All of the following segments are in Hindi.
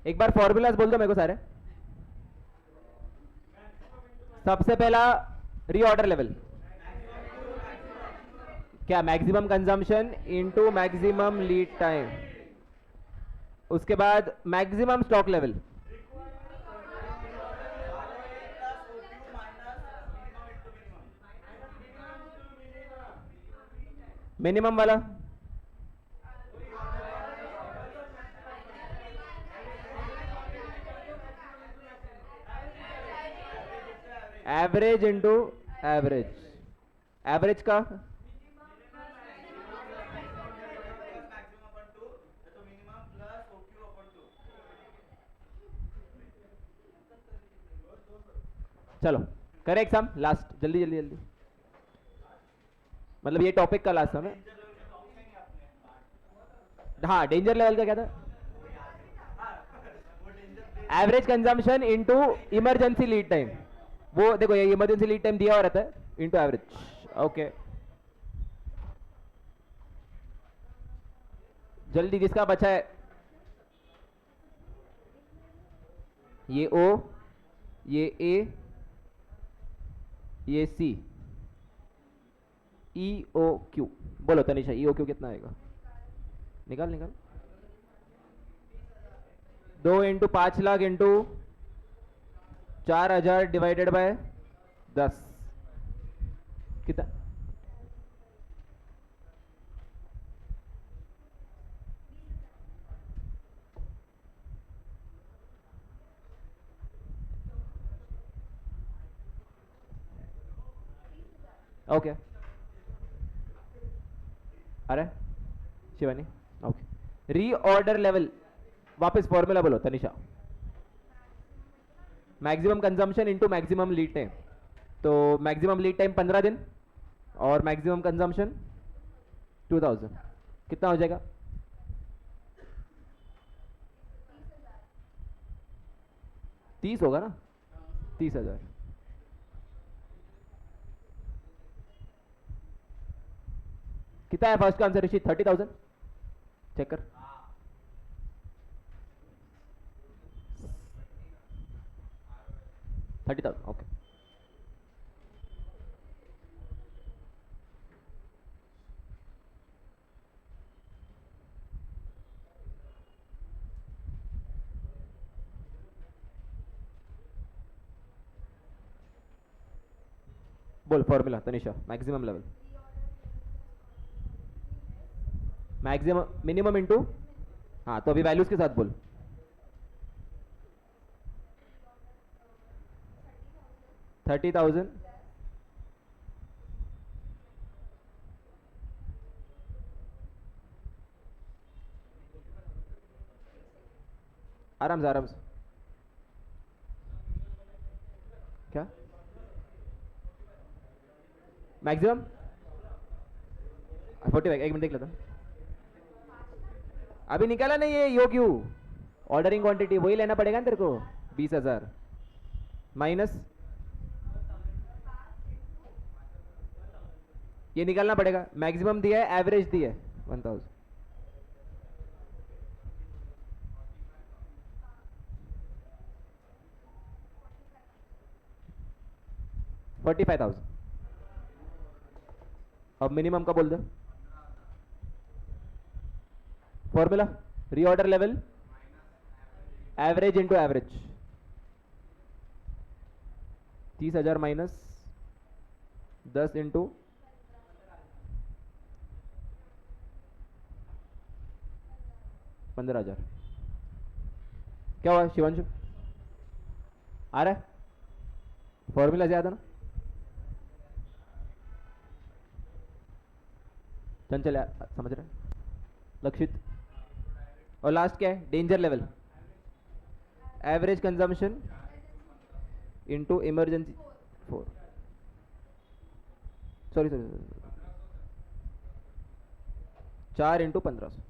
एक बार फॉर्मूलाज बोल दो मेरे को सारे। सबसे पहला रीऑर्डर लेवल, क्या maximum consumption into maximum lead time. उसके बाद मैक्सिमम स्टॉक लेवल, मिनिमम वाला एवरेज इंटू एवरेज, एवरेज का चलो करें एग्जाम लास्ट, जल्दी जल्दी जल्दी, मतलब ये टॉपिक का लास्ट है। हाँ डेंजर लेवल का क्या था? Average consumption into emergency lead time. वो देखो ये इमरजेंसी लीड टाइम दिया हुआ रहता है इनटू एवरेज। ओके जल्दी जिसका बचा है, ये ओ, ये ए, ये सी, ई ओ क्यू। बोलो तनिषा ई ओ क्यू कितना आएगा? निकाल निकाल। 2 into 5 lakh into 4,000 divided by 10 कितना? ओके अरे शिवानी ओके। रीऑर्डर लेवल, वापस फॉर्मूला बोलो Tanisha. Maximum consumption into maximum lead time, तो मैक्सिमम लीड टाइम 15 दिन और मैक्सिमम कंजम्पशन 2000, कितना हो जाएगा? 30 होगा ना? 30,000। कितना है फर्स्ट का आंसर ऋषि? 30,000। चेक कर। ओके बोल formula Tanisha. Maximum level, maximum minimum into, हाँ तो अभी वैल्यूज के साथ बोल। $30,000 आराम से आराम से। क्या मैक्सिमम? 45, एक मिनट देख लेता। अभी निकाला नहीं ये यो क्यू, ऑर्डरिंग क्वांटिटी वही लेना पड़ेगा ना तेरे को। 20,000 माइनस ये निकालना पड़ेगा। मैक्सिमम दिया है, एवरेज दिया है 1000। 45,000। अब मिनिमम का बोल दो formula. Reorder level average into average, 30,000 minus 10 into 15,000। क्या हुआ शिवांशु? आ रहा है फॉर्मूला ज्यादा ना? चंचल समझ रहे हैं? लक्षित और लास्ट क्या है? Danger level, average consumption into emergency 4, sorry 4 into 1500।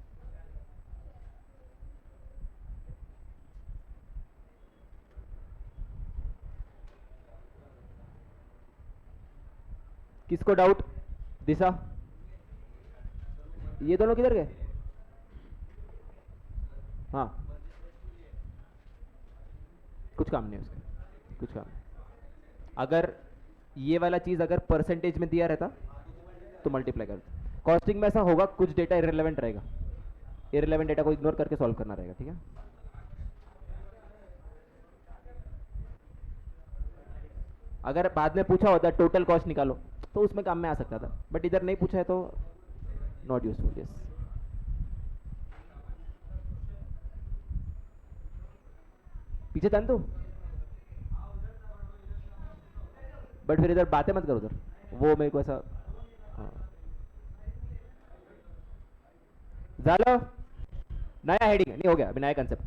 किसको डाउट? दिशा, ये दोनों किधर गए? हाँ कुछ काम नहीं उसका, कुछ काम नहीं। अगर ये वाला चीज़ अगर परसेंटेज में दिया रहता तो मल्टीप्लाई कर। कॉस्टिंग में ऐसा होगा, कुछ डेटा इररिलेवेंट रहेगा, इररिलेवेंट डेटा को इग्नोर करके सॉल्व करना रहेगा, ठीक है। अगर बाद में पूछा होता टोटल कॉस्ट निकालो तो उसमें काम में आ सकता था, बट इधर नहीं पूछा है तो नॉट यूजफुल। यस, पीछे तन तो, बट फिर इधर बातें मत करो उधर, वो मेरे को ऐसा। हाँ, झालं नया हेडिंग नहीं हो गया अभी, नया कंसेप्ट।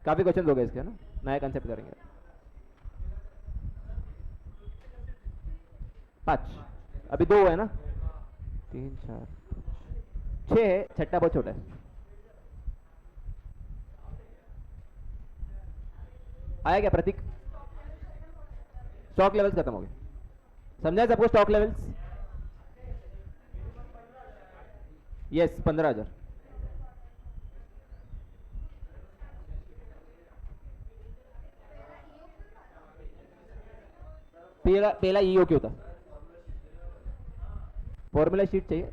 काफी क्वेश्चन हो गए इसके, है ना, नया कंसेप्ट करेंगे। 5 अभी 2 है ना, 3 4 6 है, छठा बहुत छोटा है। आया क्या प्रतीक? स्टॉक लेवल्स खत्म हो गए, समझा सबको? Stock levels yes 15,000। पहला ईओ क्यों था? फॉर्मूला शीट चाहिए,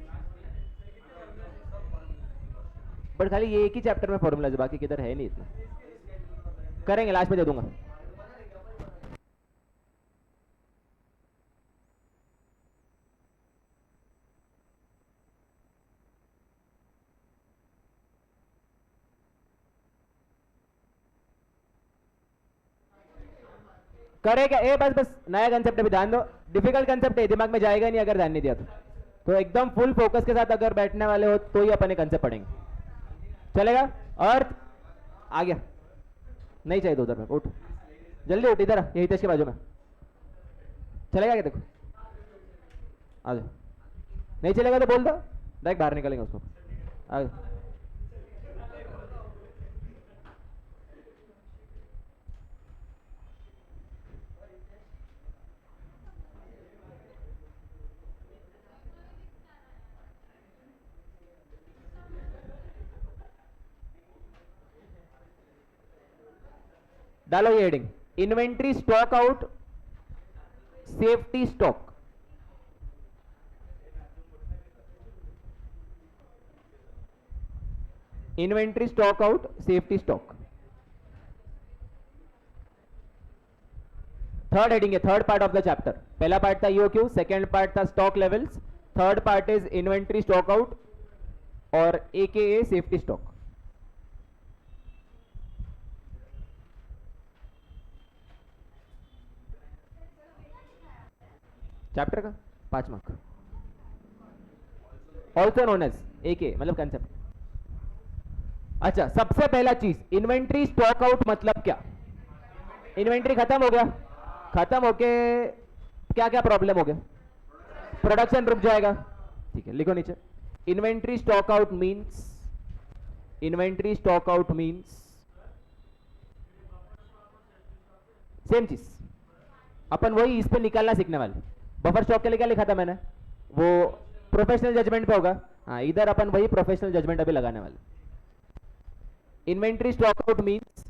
बट खाली ये एक ही चैप्टर में फॉर्मूला है, बाकी किधर है नहीं इतना। करेंगे, लास्ट में दे दूंगा। करेगा ए, बस बस नया कंसेप्ट है, ध्यान दो। डिफिकल्ट कंसेप्ट है, दिमाग में जाएगा नहीं अगर ध्यान नहीं दिया तो एकदम फुल फोकस के साथ अगर बैठने वाले हो तो ही अपने कंसेप्ट पढ़ेंगे, चलेगा? और आ गया, नहीं चाहिए तो उधर में उठ, जल्दी उठ, इधर यही हितेश के बाजू में। चलेगा क्या? देखो आ जाओ, नहीं चलेगा तो बोल दो, डायरेक्ट बाहर निकलेंगे उसको। आ जाओ। डालो ये heading, inventory stock out safety stock. Inventory stock out safety stock, third heading है, third part of the chapter. पहला पार्ट था ईओक्यू, सेकंड पार्ट था stock levels, third part is inventory stock out और एकेए सेफ्टी स्टॉक। चैप्टर का 5 mark, also known as AK, मतलब कंसेप्ट। अच्छा, सबसे पहला चीज, इन्वेंट्री स्टॉक आउट मतलब क्या? इन्वेंट्री खत्म हो गया, खत्म होके क्या क्या प्रॉब्लम हो गया? प्रोडक्शन रुक जाएगा, ठीक है, लिखो नीचे। Inventory stock out means, inventory stock out means same चीज, अपन वही इस पे निकालना सीखने वाले। बफर स्टॉक के लिए क्या लिखा था मैंने? वो प्रोफेशनल जजमेंट पे होगा, हाँ, इधर अपन वही प्रोफेशनल जजमेंट अभी लगाने वाले। Inventory stock out means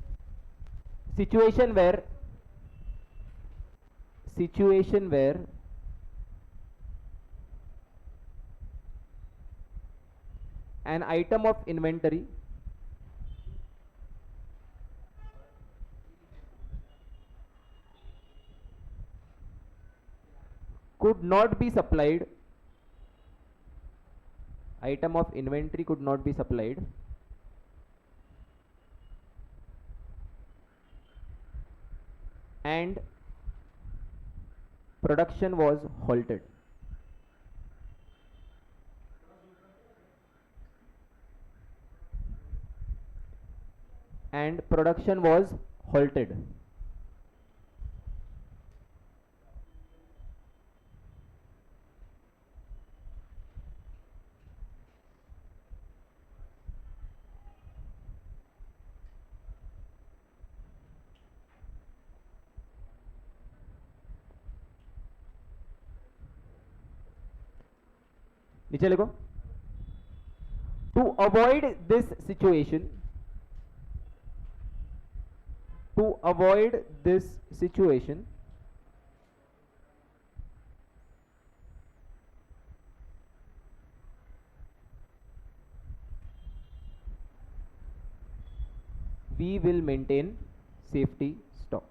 situation where an item of inventory could not be supplied, item of inventory could not be supplied and production was halted. And production was halted. नीचे लिखो, to avoid this situation, To avoid this situation, we will maintain safety stock.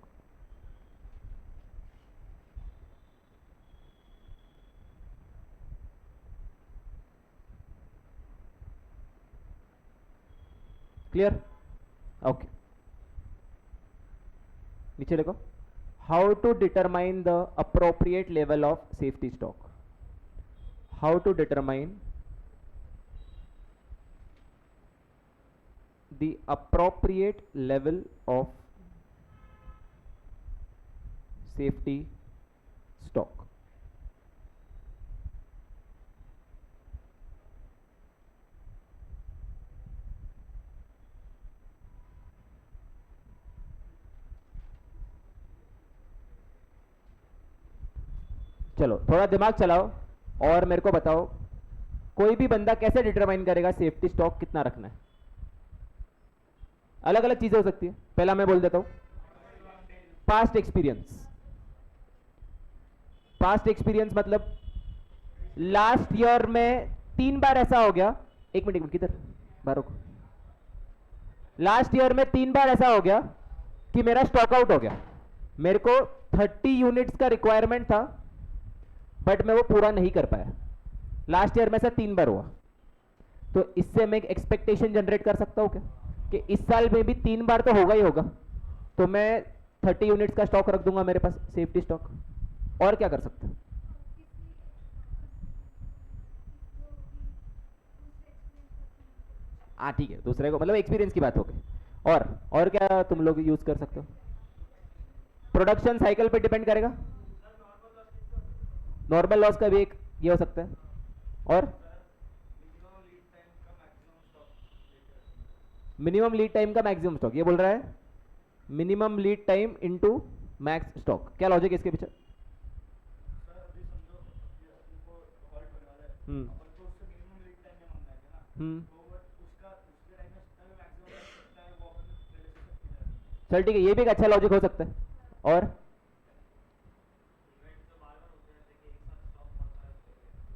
Clear? Okay. नीचे देखो. How to determine the appropriate level of safety stock? How to determine the appropriate level of safety stock? चलो थोड़ा दिमाग चलाओ और मेरे को बताओ, कोई भी बंदा कैसे डिटरमाइन करेगा सेफ्टी स्टॉक कितना रखना है? अलग अलग चीजें हो सकती है. पहला मैं बोल देता हूं, पास्ट एक्सपीरियंस. पास्ट एक्सपीरियंस मतलब लास्ट ईयर में 3 बार ऐसा हो गया. एक मिनट किधर बारो को. लास्ट ईयर में 3 बार ऐसा हो गया कि मेरा स्टॉक आउट हो गया. मेरे को 30 यूनिट्स का रिक्वायरमेंट था बट मैं वो पूरा नहीं कर पाया. लास्ट ईयर में से 3 बार हुआ. तो इससे मैं एक एक्सपेक्टेशन जनरेट कर सकता हूं क्या कि इस साल में भी 3 बार तो होगा ही होगा, तो मैं 30 यूनिट्स का स्टॉक रख दूंगा मेरे पास, सेफ्टी स्टॉक. और क्या कर सकते हैं? हाँ ठीक है, दूसरे को मतलब एक्सपीरियंस की बात हो गई. और क्या तुम लोग यूज कर सकते हो? प्रोडक्शन साइकिल पे डिपेंड करेगा. नॉर्मल लॉस का भी एक ये हो सकता है. और मिनिमम लीड टाइम का मैक्सिमम स्टॉक, ये बोल रहा है minimum lead time into max stock. क्या लॉजिक है इसके पीछे? चल ठीक है, ये भी एक अच्छा लॉजिक हो सकता है. और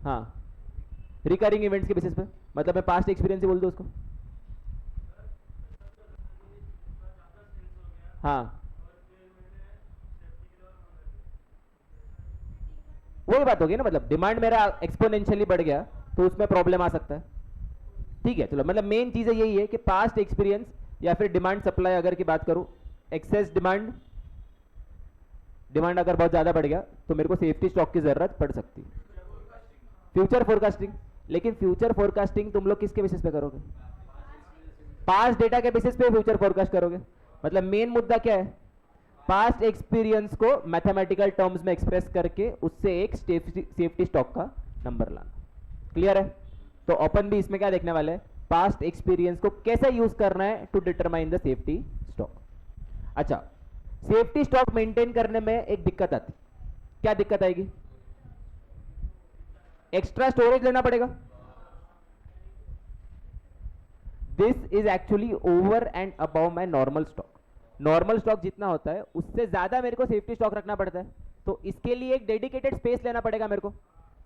हाँ, रिकरिंग इवेंट्स के बेसिस पे, मतलब मैं पास्ट एक्सपीरियंस ही बोल दूं उसको. हाँ वही बात होगी ना, मतलब डिमांड मेरा एक्सपोनेंशियली बढ़ गया तो उसमें प्रॉब्लम आ सकता है. ठीक है चलो, मतलब मेन चीज यही है कि पास्ट एक्सपीरियंस या फिर डिमांड सप्लाई अगर की बात करूं, एक्सेस डिमांड अगर बहुत ज्यादा बढ़ गया तो मेरे को सेफ्टी स्टॉक की जरूरत पड़ सकती है. Future forecasting. लेकिन फ्यूचर फोरकास्टिंग तुम लोग किसके बेसिस पे करोगे? पास्ट डेटा के बेसिस पे फ्यूचर फोरकास्ट करोगे. मतलब मेन मुद्दा क्या है? पास्ट एक्सपीरियंस को मैथमेटिकल टर्म्स में एक्सप्रेस करके उससे एक सेफ्टी स्टॉक का नंबर लाना. क्लियर है? तो अपन भी इसमें क्या देखने वाले हैं, पास्ट एक्सपीरियंस को कैसे यूज करना है to determine the safety stock. अच्छा, सेफ्टी स्टॉक मेंटेन करने में एक दिक्कत आती. क्या दिक्कत आएगी? एक्स्ट्रा स्टोरेज लेना पड़ेगा. This is actually over and above my normal stock. Normal stock जितना होता है उससे ज्यादा मेरे को सेफ्टी स्टॉक रखना पड़ता है. तो इसके लिए एक डेडिकेटेड स्पेस लेना पड़ेगा मेरे को.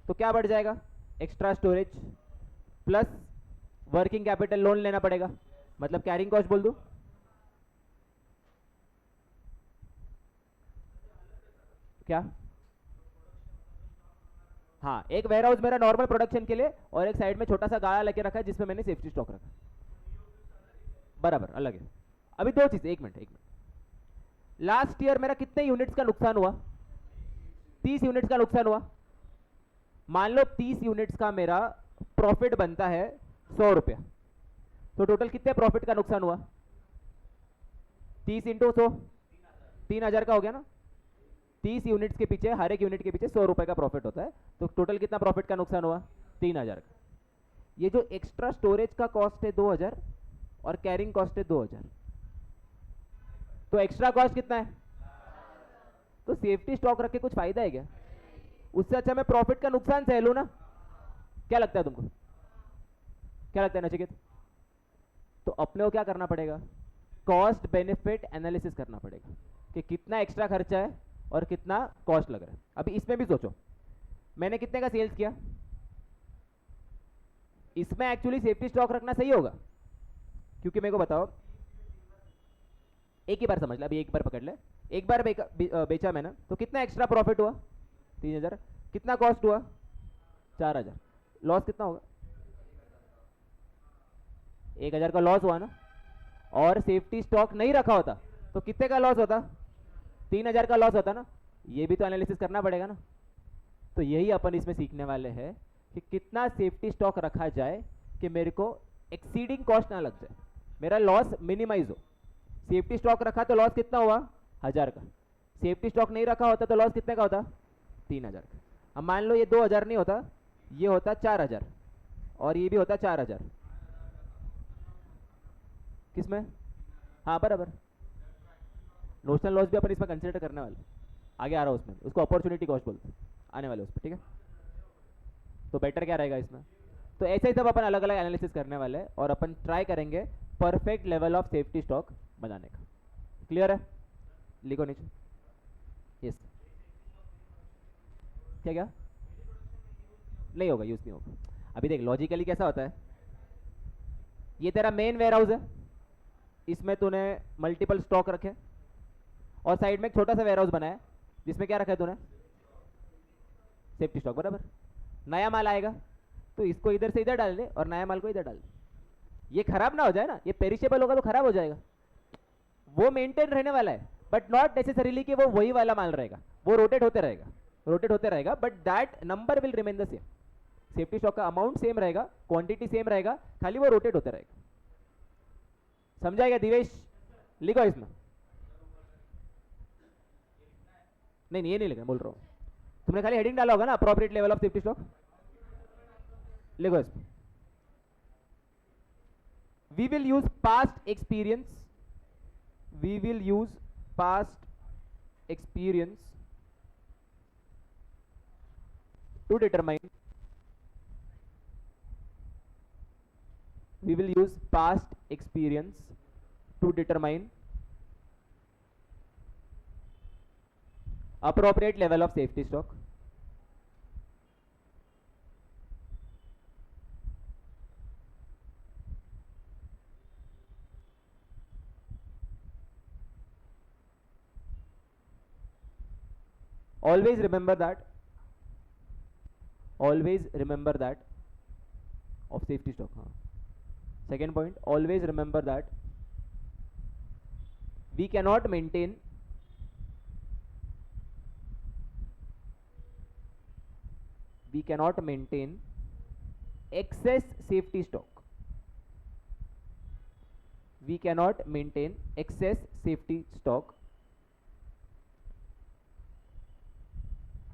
तो क्या बढ़ जाएगा? Extra storage plus working capital loan लेना पड़ेगा. मतलब कैरिंग कॉस्ट बोल दूं. क्या? हाँ, एक वेयरहाउस मेरा नॉर्मल प्रोडक्शन के लिए और एक साइड में छोटा सा गाड़ा लेके रखा है जिसमें मैंने सेफ्टी स्टॉक रखा. बराबर अलग है. अभी दो चीज, एक मिनट. लास्ट ईयर मेरा कितने यूनिट्स का नुकसान हुआ? 30 यूनिट्स का नुकसान हुआ. मान लो 30 यूनिट्स का मेरा प्रॉफिट बनता है 100 रुपया. तो टोटल कितने प्रॉफिट का नुकसान हुआ? 30 इंटू 100, 3000 का हो गया ना. 30 यूनिट्स के पीछे, हर एक यूनिट के पीछे 100 रुपए का प्रॉफिट होता है. तो टोटल कितना प्रॉफिट का नुकसान हुआ? 3000 का. ये जो एक्स्ट्रा स्टोरेज का कॉस्ट है 2000 और कैरिंग कॉस्ट है 2000, तो एक्स्ट्रा कॉस्ट कितना है? तो सेफ्टी स्टॉक रख के कुछ फायदा है क्या? उससे अच्छा मैं प्रॉफिट का नुकसान सह लूं ना. क्या लगता है तुमको? क्या लगता है नचिकेत? तो अपने को क्या करना पड़ेगा? कॉस्ट बेनिफिट एनालिसिस करना पड़ेगा कि कितना एक्स्ट्रा खर्चा है और कितना कॉस्ट लग रहा है। अभी इसमें भी सोचो, मैंने कितने का सेल्स किया, इसमें एक्चुअली सेफ्टी स्टॉक रखना सही होगा, क्योंकि मेरे को बताओ, एक ही बार समझ ले, अभी एक बार पकड़ ले, एक बार बेचा मैंने तो कितना एक्स्ट्रा प्रॉफिट हुआ 3000, कितना कॉस्ट हुआ 4000, लॉस कितना होगा 1000 का लॉस हुआ ना। और सेफ्टी स्टॉक नहीं रखा होता तो कितने का लॉस होता 3000 का लॉस होता ना। ये भी तो एनालिसिस करना पड़ेगा ना। तो यही अपन इसमें सीखने वाले हैं कि कितना सेफ्टी स्टॉक रखा जाए कि मेरे को एक्सीडिंग कॉस्ट ना लग जाए, मेरा लॉस मिनिमाइज हो। सेफ्टी स्टॉक रखा तो लॉस कितना हुआ 1000 का, सेफ्टी स्टॉक नहीं रखा होता तो लॉस कितने का होता 3000 का। अब मान लो ये 2000 नहीं होता, ये होता 4000 और ये भी होता 4000, किसमें, हाँ बराबर, नोशनल लॉस भी अपन इसमें कंसिडर करने वाले, आगे आ रहा हूँ उसमें, उसको अपॉर्चुनिटी कॉस्ट बोलते हैं, आने वाले उस पर, ठीक है। तो बेटर क्या रहेगा इसमें, तो ऐसे ही सब अपन अलग अलग एनालिसिस करने वाले हैं और अपन ट्राई करेंगे perfect level of safety stock बनाने का। क्लियर है, लिखो नीचे, यस, क्या क्या नहीं होगा, यूज नहीं होगा। अभी देख लॉजिकली कैसा होता है, ये तेरा मेन वेयर हाउस है, इसमें तूने मल्टीपल स्टॉक रखे और साइड में एक छोटा सा वेयर हाउस बनाया जिसमें क्या रखा है तूने सेफ्टी स्टॉक, बराबर। नया माल आएगा तो इसको इधर से इधर डाल दे और नया माल को इधर डाल दे, ये खराब ना हो जाए ना, ये पेरिशेबल होगा तो खराब हो जाएगा, वो मेंटेन रहने वाला है बट नॉट नेसेसरीली कि वो वही वाला माल रहेगा, वो रोटेट होते रहेगा but that number will remain the same. Safety stock का अमाउंट सेम रहेगा, क्वांटिटी सेम रहेगा, खाली वो रोटेट होते रहेगा। समझाएगा दिवेश, लिखो इसमें, नहीं ये नहीं लिखा, बोल रहा हूं तुमने खाली हेडिंग डाला होगा ना appropriate level of safety stock, लिखो इसमें we will use past experience to determine appropriate level of safety stock. Always remember that of safety stock. Second point, always remember that we cannot maintain excess safety stock. We cannot maintain excess safety stock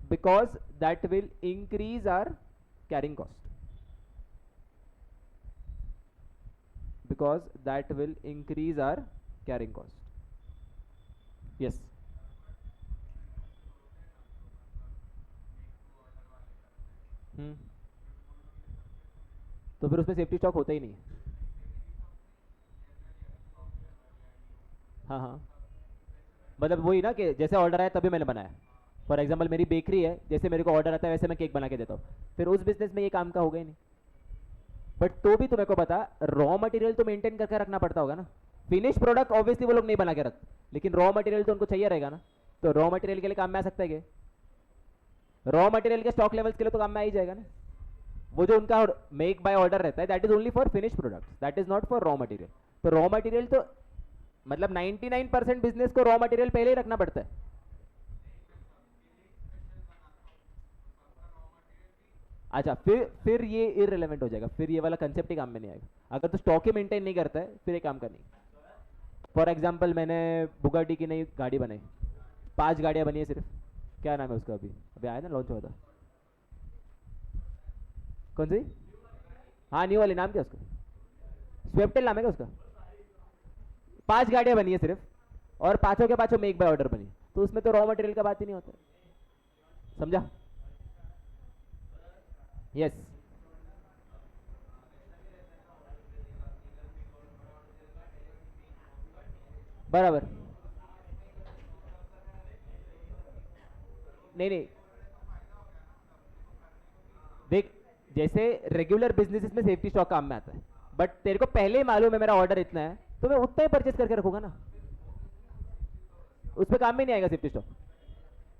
because that will increase our carrying cost. Yes. तो फिर उसमें सेफ्टी स्टॉक होता ही नहीं है। हाँ मतलब वही ना कि जैसे ऑर्डर आया तभी मैंने बनाया। फॉर एग्जाम्पल मेरी बेकरी है, जैसे मेरे को ऑर्डर आता है वैसे मैं केक बना के देता हूँ, फिर उस बिजनेस में ये काम का होगा ही नहीं। बट तो भी तुम्हें को पता, रॉ मटेरियल तो मेंटेन करके रखना पड़ता होगा ना। फिनिश प्रोडक्ट ऑब्वियसली वो लोग नहीं बना के रखते, लेकिन रॉ मटेरियल तो उनको चाहिए रहेगा ना। तो रॉ मटेरियल के लिए काम में आ सकता है, रॉ मटेरियल के स्टॉक लेवल्स के लिए तो काम में आ ही जाएगा ना। वो जो उनका मेक बाय ऑर्डर रहता है that is only for finish products, that is not for raw material. तो रॉ मटेरियल तो मतलब 99% बिजनेस को रॉ मटेरियल पहले ही रखना पड़ता है। अच्छा फिर ये इररिलेवेंट हो जाएगा, फिर ये वाला कंसेप्ट ही काम में नहीं आएगा अगर तो स्टॉक ही मेंटेन नहीं करता है, फिर ये काम का नहीं। फॉर एग्जांपल मैंने बुगाटी की नई गाड़ी बनाई, 5 गाड़ियां बनी है सिर्फ, क्या नाम है उसका, अभी आया ना, लॉन्च हुआ था, कौन सी, हाँ न्यू वाली, नाम क्या उसका, स्वेप्टेल नाम है क्या उसका। 5 गाड़ियां बनी है सिर्फ और पांचों के पांचों मेक बाय ऑर्डर बनी, तो उसमें तो रॉ मटेरियल का बात ही नहीं होता। समझा, यस बराबर, नहीं नहीं, देख जैसे रेगुलर बिजनेसेस में सेफ्टी स्टॉक काम में आता है, बट तेरे को पहले ही मालूम है मेरा ऑर्डर इतना है, तो मैं उतना ही परचेस करके रखूंगा ना, उस पर काम में नहीं आएगा सेफ्टी स्टॉक।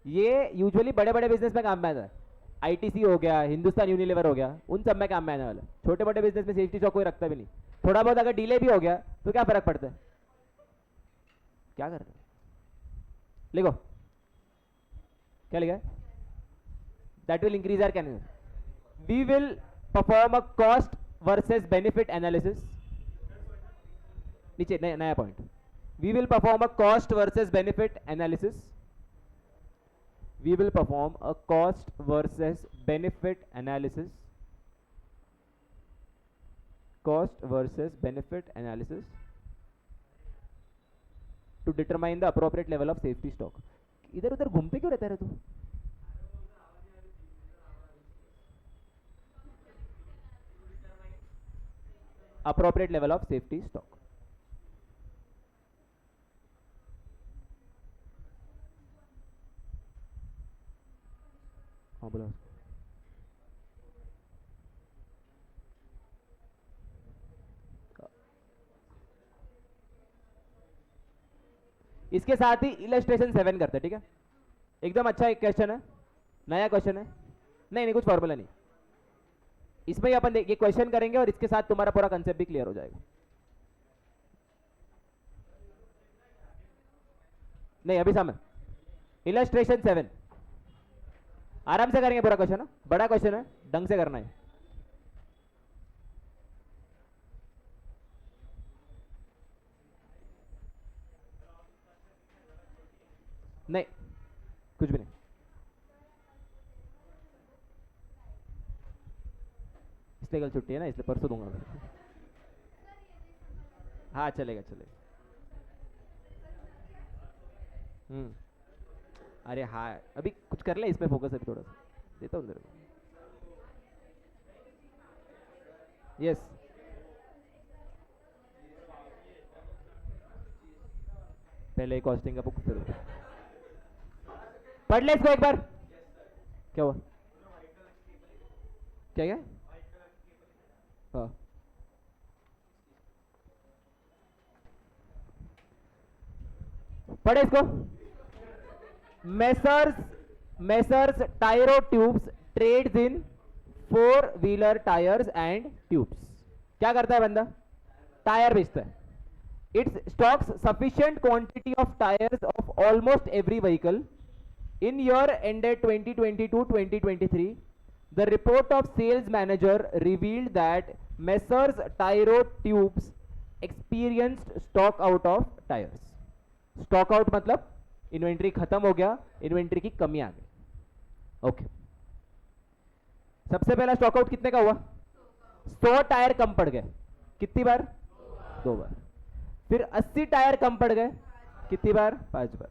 ये यूजुअली बड़े बड़े बिजनेस में काम में आता है, आईटीसी हो गया, हिंदुस्तान यूनिलीवर हो गया, उन सब में काम में आने वाला है। छोटे मोटे बिजनेस में सेफ्टी स्टॉक कोई रखता भी नहीं। थोड़ा बहुत अगर डिले भी हो गया तो क्या फर्क पड़ता है, क्या कर रहे हो, लिखो क्या लिखा है, that will increase our can, we will perform a cost versus benefit analysis, नीचे नया point, we will perform a cost versus benefit analysis, we will perform a cost versus benefit analysis, cost versus benefit analysis to determine the appropriate level of safety stock। इधर उधर घूमते क्यों रहता है तू, appropriate level of safety stock। हाँ बोला, इसके साथ ही इलस्ट्रेशन 7 करते, ठीक है, एकदम अच्छा एक क्वेश्चन है, नया क्वेश्चन है, नहीं नहीं कुछ फॉर्मूला नहीं, इसमें ही अपन ये क्वेश्चन करेंगे और इसके साथ तुम्हारा पूरा कंसेप्ट भी क्लियर हो जाएगा। नहीं अभी सामने इलस्ट्रेशन 7 आराम से करेंगे पूरा क्वेश्चन, बड़ा क्वेश्चन है, ढंग से करना है। नहीं कुछ भी नहीं, इसलिए कल छुट्टी है ना, इसलिए परसों दूंगा मैं। हाँ चलेगा चलेगा। अरे हाँ अभी कुछ कर ले, इसमें फोकस अभी थोड़ा सा देता हूँ तेरे को। यस पहले कॉस्टिंग का बुक फिर पढ़ ले इसको एक बार। क्या हुआ, क्या क्या, हाँ पढ़े इसको। Messrs Tyro tubes trades in 4 wheeler tyres and tubes. क्या करता है बंदा, टायर बेचता है। It's stocks sufficient quantity of tyres of almost every vehicle in year ended 2022-2023। The report of sales manager revealed that Messrs Tyro tubes experienced stock out of tyres. Stock out मतलब इन्वेंट्री खत्म हो गया, इन्वेंट्री की कमी आ गई। ओके सबसे पहला स्टॉक आउट कितने का हुआ, 100 टायर कम पड़ गए, कितनी बार, 2 बार। फिर 80 टायर कम पड़ गए, कितनी बार, 5 बार।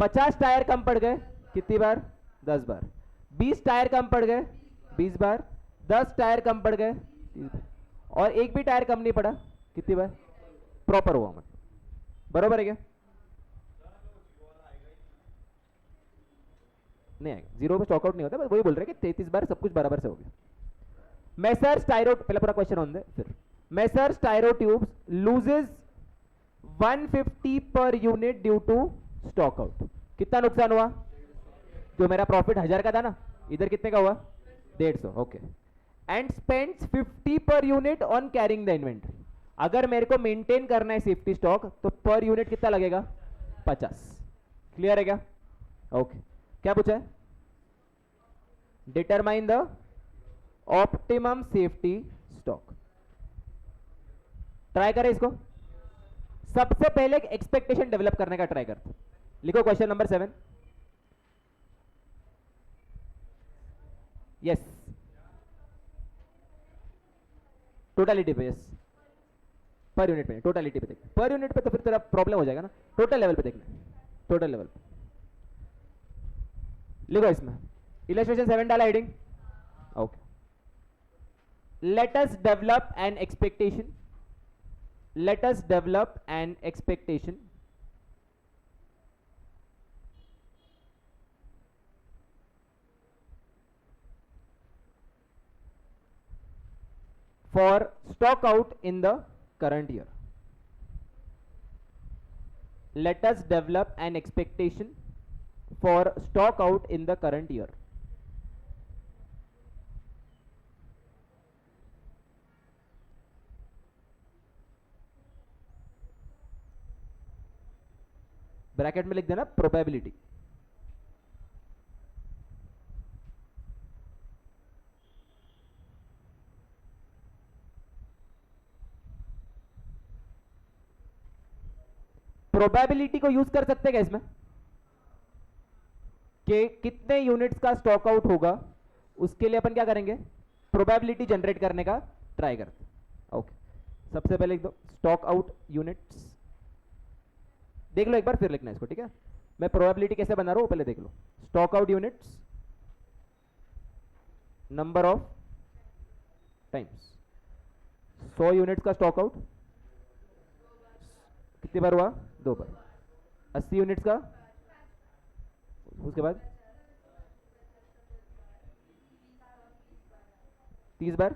50 टायर कम पड़ गए, कितनी बार, 10 बार। 20 टायर कम पड़ गए, 20 बार। 10 टायर कम पड़ गए, 30 बार। और एक भी टायर कम नहीं पड़ा, कितनी बार, प्रॉपर हुआ मतलब, बरोबर है क्या, नहीं आएगा, 0 पे स्टॉकआउट नहीं होता, बस वही बोल रहे हैं कि 33 बार सब कुछ बराबर से हो गया। मेसर्स टायरो, पहले पूरा क्वेश्चन होने दे फिर। मेसर्स टायरो ट्यूब्स लूजेस 150 पर unit due to stock out. कितना नुकसान हुआ, जो मेरा प्रॉफिट 1000 का था ना, इधर कितने का हुआ, 150, okay. And spends 50 per unit on carrying the inventory. अगर मेरे को मेंटेन करना है सेफ्टी स्टॉक तो पर यूनिट कितना लगेगा, 50। क्लियर है क्या, ओके। क्या पूछा है, determine the optimum safety stock. Try करें इसको, सबसे पहले एक एक्सपेक्टेशन डेवलप करने का ट्राई करते। लिखो क्वेश्चन नंबर 7। यस टोटलिटी पे, यस पर यूनिट पे, टोटलिटी पे देखना, पर यूनिट पे तो फिर तेरा प्रॉब्लम हो जाएगा ना, टोटल लेवल पे देखना, टोटल लेवल पे। लिखो इसमें इलस्ट्रेशन 7 डाला heading, okay. Let us develop an expectation, let us develop an expectation for stock out in the current year. Let us develop an expectation for stock out in the current year. Bracket में लिख देना प्रोबेबिलिटी. प्रोबेबिलिटी को यूज कर सकते हैं इसमें कि कितने यूनिट्स का स्टॉक आउट होगा, उसके लिए अपन क्या करेंगे, प्रोबेबिलिटी जनरेट करने का ट्राई करते हैं. ओके, सबसे पहले लिख दो स्टॉक आउट यूनिट्स. देख लो एक बार, फिर लिखना है इसको, ठीक है. मैं प्रोबेबिलिटी कैसे बना रहा हूं पहले देख लो. Stock out units, number of times. 100 units का स्टॉक आउट कितनी बार हुआ, 2 बार. 80 यूनिट्स का, उसके बाद 30 बार.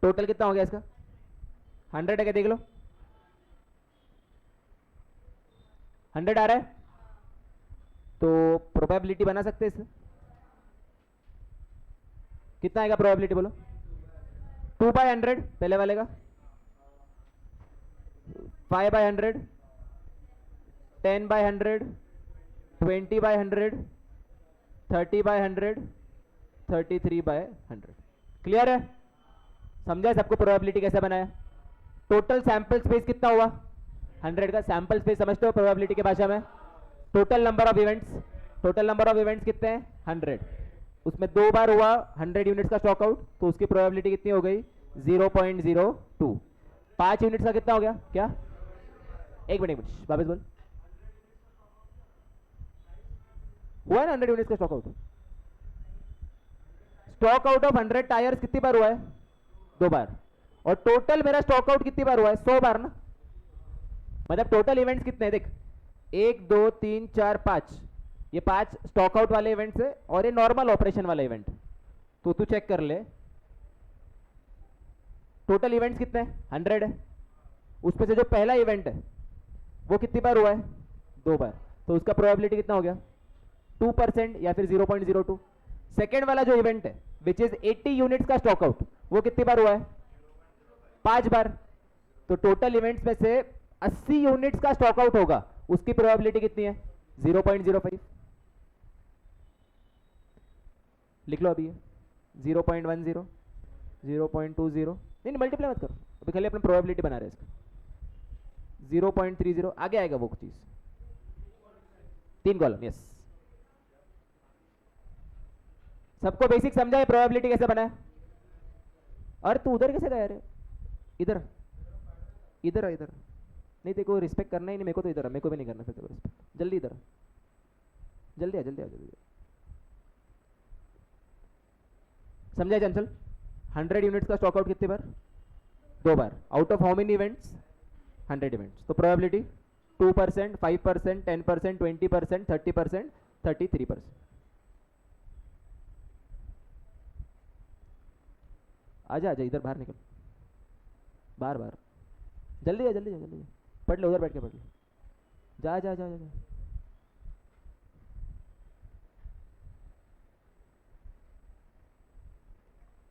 टोटल कितना हो गया इसका, 100 है क्या, देख लो. 100 आ रहा है, तो प्रोबेबिलिटी बना सकते हैं इससे. कितना आएगा प्रोबेबिलिटी बोलो. 2/100 पहले वाले का, 5/100, 10/100, 20/100, 30/100, 33/100. क्लियर है, समझा सबको प्रोबेबिलिटी कैसे बनाया. टोटल सैंपल स्पेस कितना हुआ, 100 का. सैंपल स्पेस समझते हो प्रोबेबिलिटी के भाषा में, total number of events. Total number of events कितने हैं, 100. उसमें 2 बार हुआ 100 यूनिट्स का स्टॉक आउट, तो उसकी प्रोबेबिलिटी कितनी हो गई, 0.02. 5 यूनिट्स का कितना हो गया, क्या, एक मिनट वापस बोल. हुआ है ना 100 यूनिट्स का stock out. Stock out of 100 tyres कितनी बार हुआ है, 2 बार. और टोटल मेरा स्टॉक आउट कितनी बार हुआ है, 100 बार ना. मतलब टोटल इवेंट्स कितने हैं देख, 1 2 3 4 5, ये 5 स्टॉक आउट वाले इवेंट्स है और ये नॉर्मल ऑपरेशन वाला इवेंट. तो तू चेक कर ले टोटल इवेंट्स कितने हैं, 100 है. उसमें से जो पहला इवेंट है वो कितनी बार हुआ है, 2 बार. तो उसका प्रोबेबिलिटी कितना हो गया, 2% या फिर 0.02. सेकेंड वाला जो इवेंट है विच इज 80 यूनिट्स का स्टॉक आउट, वो कितनी बार हुआ है, 5 बार. तो टोटल इवेंट्स में से 80 यूनिट्स का स्टॉक आउट होगा, उसकी प्रोबेबिलिटी कितनी है, 0.05. लिख लो अभी 0.10, 0.20. नहीं मल्टीप्लाई मत करो अभी, खाली अपना प्रोबेबिलिटी बना रहे हैं इसका. 0.30 आगे आएगा वो चीज, 3 कॉलम. यस, सबको बेसिक समझा है प्रोबेबिलिटी कैसे बनाए. और तू उधर कैसे गया रे, इधर इधर इधर. नहीं तेरे को रिस्पेक्ट करना ही नहीं, मेरे को तो इधर, मेरे को भी नहीं करना फिर तेरे को रिस्पेक्ट. जल्दी इधर, जल्दी आ जल्दी आ जल्दी. समझा चंचल, 100 यूनिट्स का स्टॉक आउट कितनी बार, 2 बार. Out of how many events, 100 events. तो प्रोबेबिलिटी 2%, 5%, 10%, 20%, 30%, 33%. आजा आजा इधर बाहर निकल, बाहर बाहर. जल्दी आ जल्दी जा जल्दी. पढ़ लो उधर बैठ के पढ़ लो. जा जा जा जा.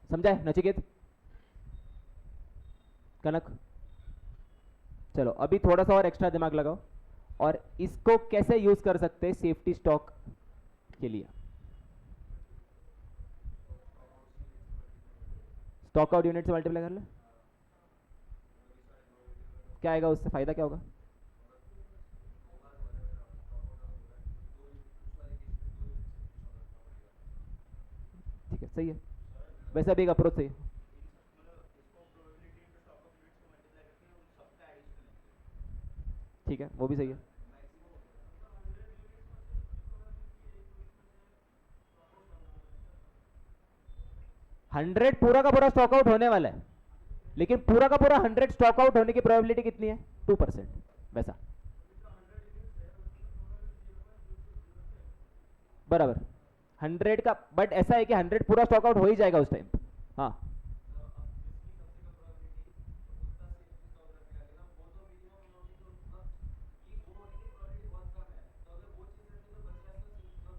समझा है नचिकेत, कनक. चलो अभी थोड़ा सा और एक्स्ट्रा दिमाग लगाओ और इसको कैसे यूज कर सकते हैं सेफ्टी स्टॉक के लिए. स्टॉक आउट यूनिट से मल्टीप्लाई कर ले, क्या आएगा उससे, फायदा क्या होगा. ठीक है, सही है, वैसा भी एक अप्रोच सही है. ठीक है, वो भी सही है. हंड्रेड पूरा का पूरा स्टॉक आउट होने वाला है, लेकिन पूरा का पूरा 100 स्टॉक आउट होने की प्रोबेबिलिटी कितनी है, 2%. वैसा बराबर 100 का, बट ऐसा है कि 100 पूरा स्टॉक आउट हो ही जाएगा उस टाइम। हाँ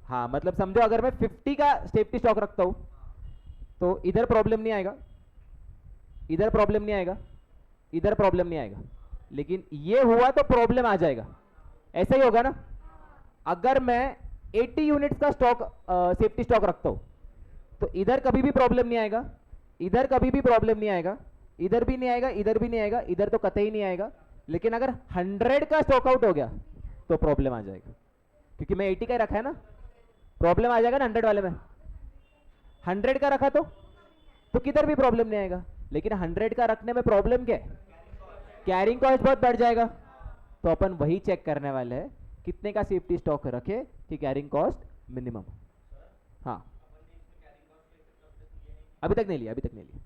हाँ, मतलब समझो अगर मैं 50 का सेफ्टी स्टॉक रखता हूं तो इधर प्रॉब्लम नहीं आएगा, इधर प्रॉब्लम नहीं आएगा, इधर प्रॉब्लम नहीं आएगा, लेकिन ये हुआ तो प्रॉब्लम आ जाएगा। ऐसा ही होगा ना, अगर मैं 80 यूनिट्स का स्टॉक सेफ्टी स्टॉक रखता हूं तो इधर कभी भी प्रॉब्लम नहीं आएगा, इधर कभी भी प्रॉब्लम नहीं आएगा, इधर भी नहीं आएगा, इधर भी नहीं आएगा, इधर तो कतई नहीं आएगा। लेकिन अगर 100 का स्टॉक आउट हो गया तो प्रॉब्लम आ जाएगा, क्योंकि मैं 80 का ही रखा है ना, प्रॉब्लम आ जाएगा ना 100 वाले में। 100 का रखा तो किधर भी प्रॉब्लम नहीं आएगा, लेकिन 100 का रखने में प्रॉब्लम क्या है, कैरिंग कॉस्ट बहुत बढ़ जाएगा। तो अपन वही चेक करने वाले हैं कितने का सेफ्टी स्टॉक रखे कि कैरिंग कॉस्ट मिनिमम। हाँ अभी तक नहीं लिया, अभी तक नहीं लिया,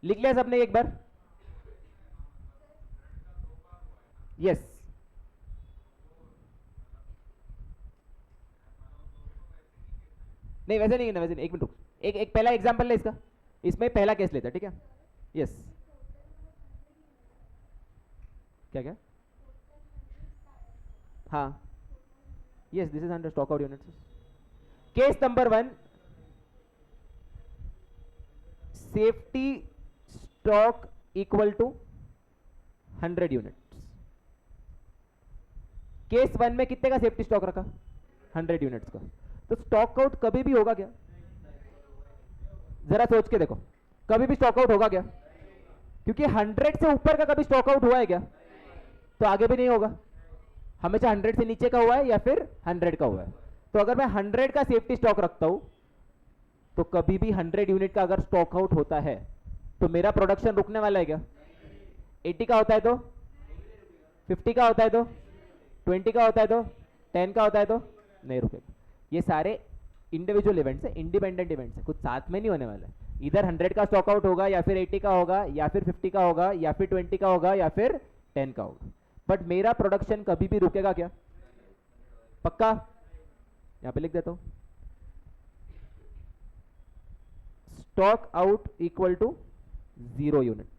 लिख लिया सबने एक बार? यस नहीं वैसे नहीं, वैसे नहीं, एक मिनट रुक, एक एक पहला एग्जांपल ले इसका, इसमें पहला केस लेते हैं, ठीक है? यस क्या क्या? हाँ yes, this is under stock out units. Case number 1, safety stock equal to 100 units. Case 1 में कितने का सेफ्टी स्टॉक रखा? 100 यूनिट्स का। तो स्टॉक आउट कभी भी होगा क्या? जरा सोच के देखो, कभी भी स्टॉक आउट होगा क्या? क्योंकि 100 से ऊपर का कभी स्टॉक आउट हुआ है क्या? तो आगे भी नहीं होगा, हमेशा 100 से नीचे का हुआ है या फिर 100 का हुआ है। तो अगर मैं 100 का सेफ्टी स्टॉक रखता हूं तो कभी भी 100 यूनिट का अगर स्टॉक आउट होता है तो मेरा प्रोडक्शन रुकने वाला है क्या? 80 का होता है तो, 50 का होता है तो, 20 का होता है तो, 10 का होता है तो नहीं रुकेगा। ये सारे इंडिविजुअल इवेंट्स है, इंडिपेंडेंट इवेंट्स है, कुछ साथ में नहीं होने वाला है। इधर 100 का स्टॉक आउट होगा या फिर 80 का होगा या फिर 50 का होगा या फिर 20 का होगा या फिर 10 का होगा, बट मेरा प्रोडक्शन कभी भी रुकेगा क्या? पक्का? यहां पे लिख देता हूं, stock out equal to 0 units.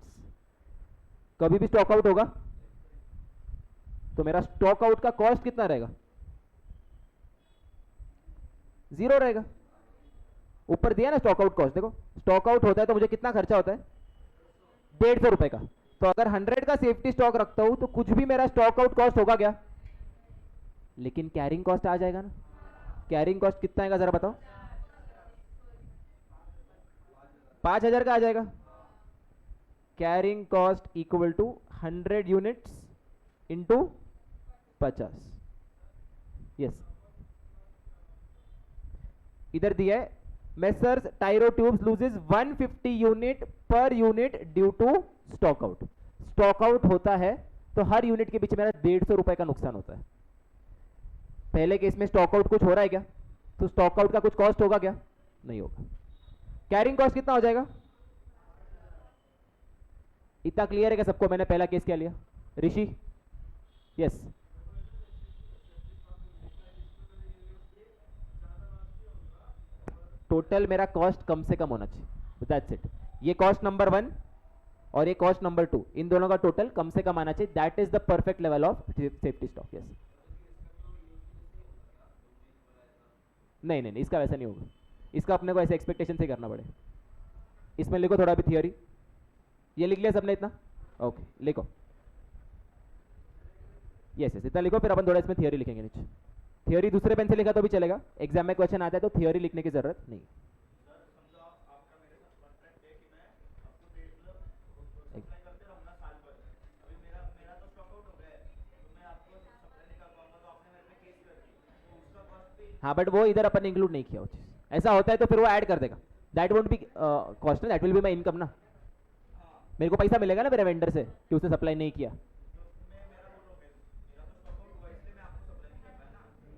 कभी भी स्टॉक आउट होगा तो मेरा स्टॉक आउट का कॉस्ट कितना रहेगा? 0 रहेगा। ऊपर दिया ना स्टॉक आउट कॉस्ट, देखो स्टॉक आउट होता है तो मुझे कितना खर्चा होता है? 150 रुपए का। तो अगर 100 का सेफ्टी स्टॉक रखता हूं तो कुछ भी मेरा स्टॉक आउट कॉस्ट होगा क्या? लेकिन कैरिंग कॉस्ट आ जाएगा ना। कैरिंग कॉस्ट कितना आएगा जरा बताओ? 5000 का आ जाएगा। Carrying cost equal to 100 units into 50। Yes, इधर दिया है Messrs Tyro tubes loses 150 unit per unit due to stock out. Stock out होता है तो हर यूनिट के पीछे मेरा 150 रुपए का नुकसान होता है। पहले केस में स्टॉक आउट कुछ हो रहा है क्या? तो स्टॉक आउट का कुछ कॉस्ट होगा क्या? नहीं होगा। कैरिंग कॉस्ट कितना हो जाएगा? इतना क्लियर है क्या सबको? मैंने पहला केस क्या लिया? ऋषि? यस, टोटल मेरा कॉस्ट कम से कम होना चाहिए, दैट्स इट। ये कॉस्ट नंबर 1 और ये कॉस्ट नंबर 2, इन दोनों का टोटल कम से कम आना चाहिए, that is the perfect level of safety stock. Yes, नहीं नहीं नहीं, इसका वैसा नहीं होगा, इसका अपने को ऐसे एक्सपेक्टेशन से करना पड़ेगा। इसमें लिखो थोड़ा भी थियोरी। ये लिख लिया सबने इतना? ओके, लिखो। यस यस, इतना लिखो, फिर अपन थोड़ा इसमें थियोरी लिखेंगे नीचे। थियोरी दूसरे पेन से लिखा तो भी चलेगा, एग्जाम में क्वेश्चन आता है तो थियोरी लिखने की जरूरत नहीं। हाँ, बट वो इधर अपन ने इंक्लूड नहीं किया वो चीज। ऐसा होता है तो फिर वो ऐड कर देगा, that won't be cost, that will be my income ना। मेरे को पैसा मिलेगा ना मेरे वेंडर से कि उसने सप्लाई नहीं किया।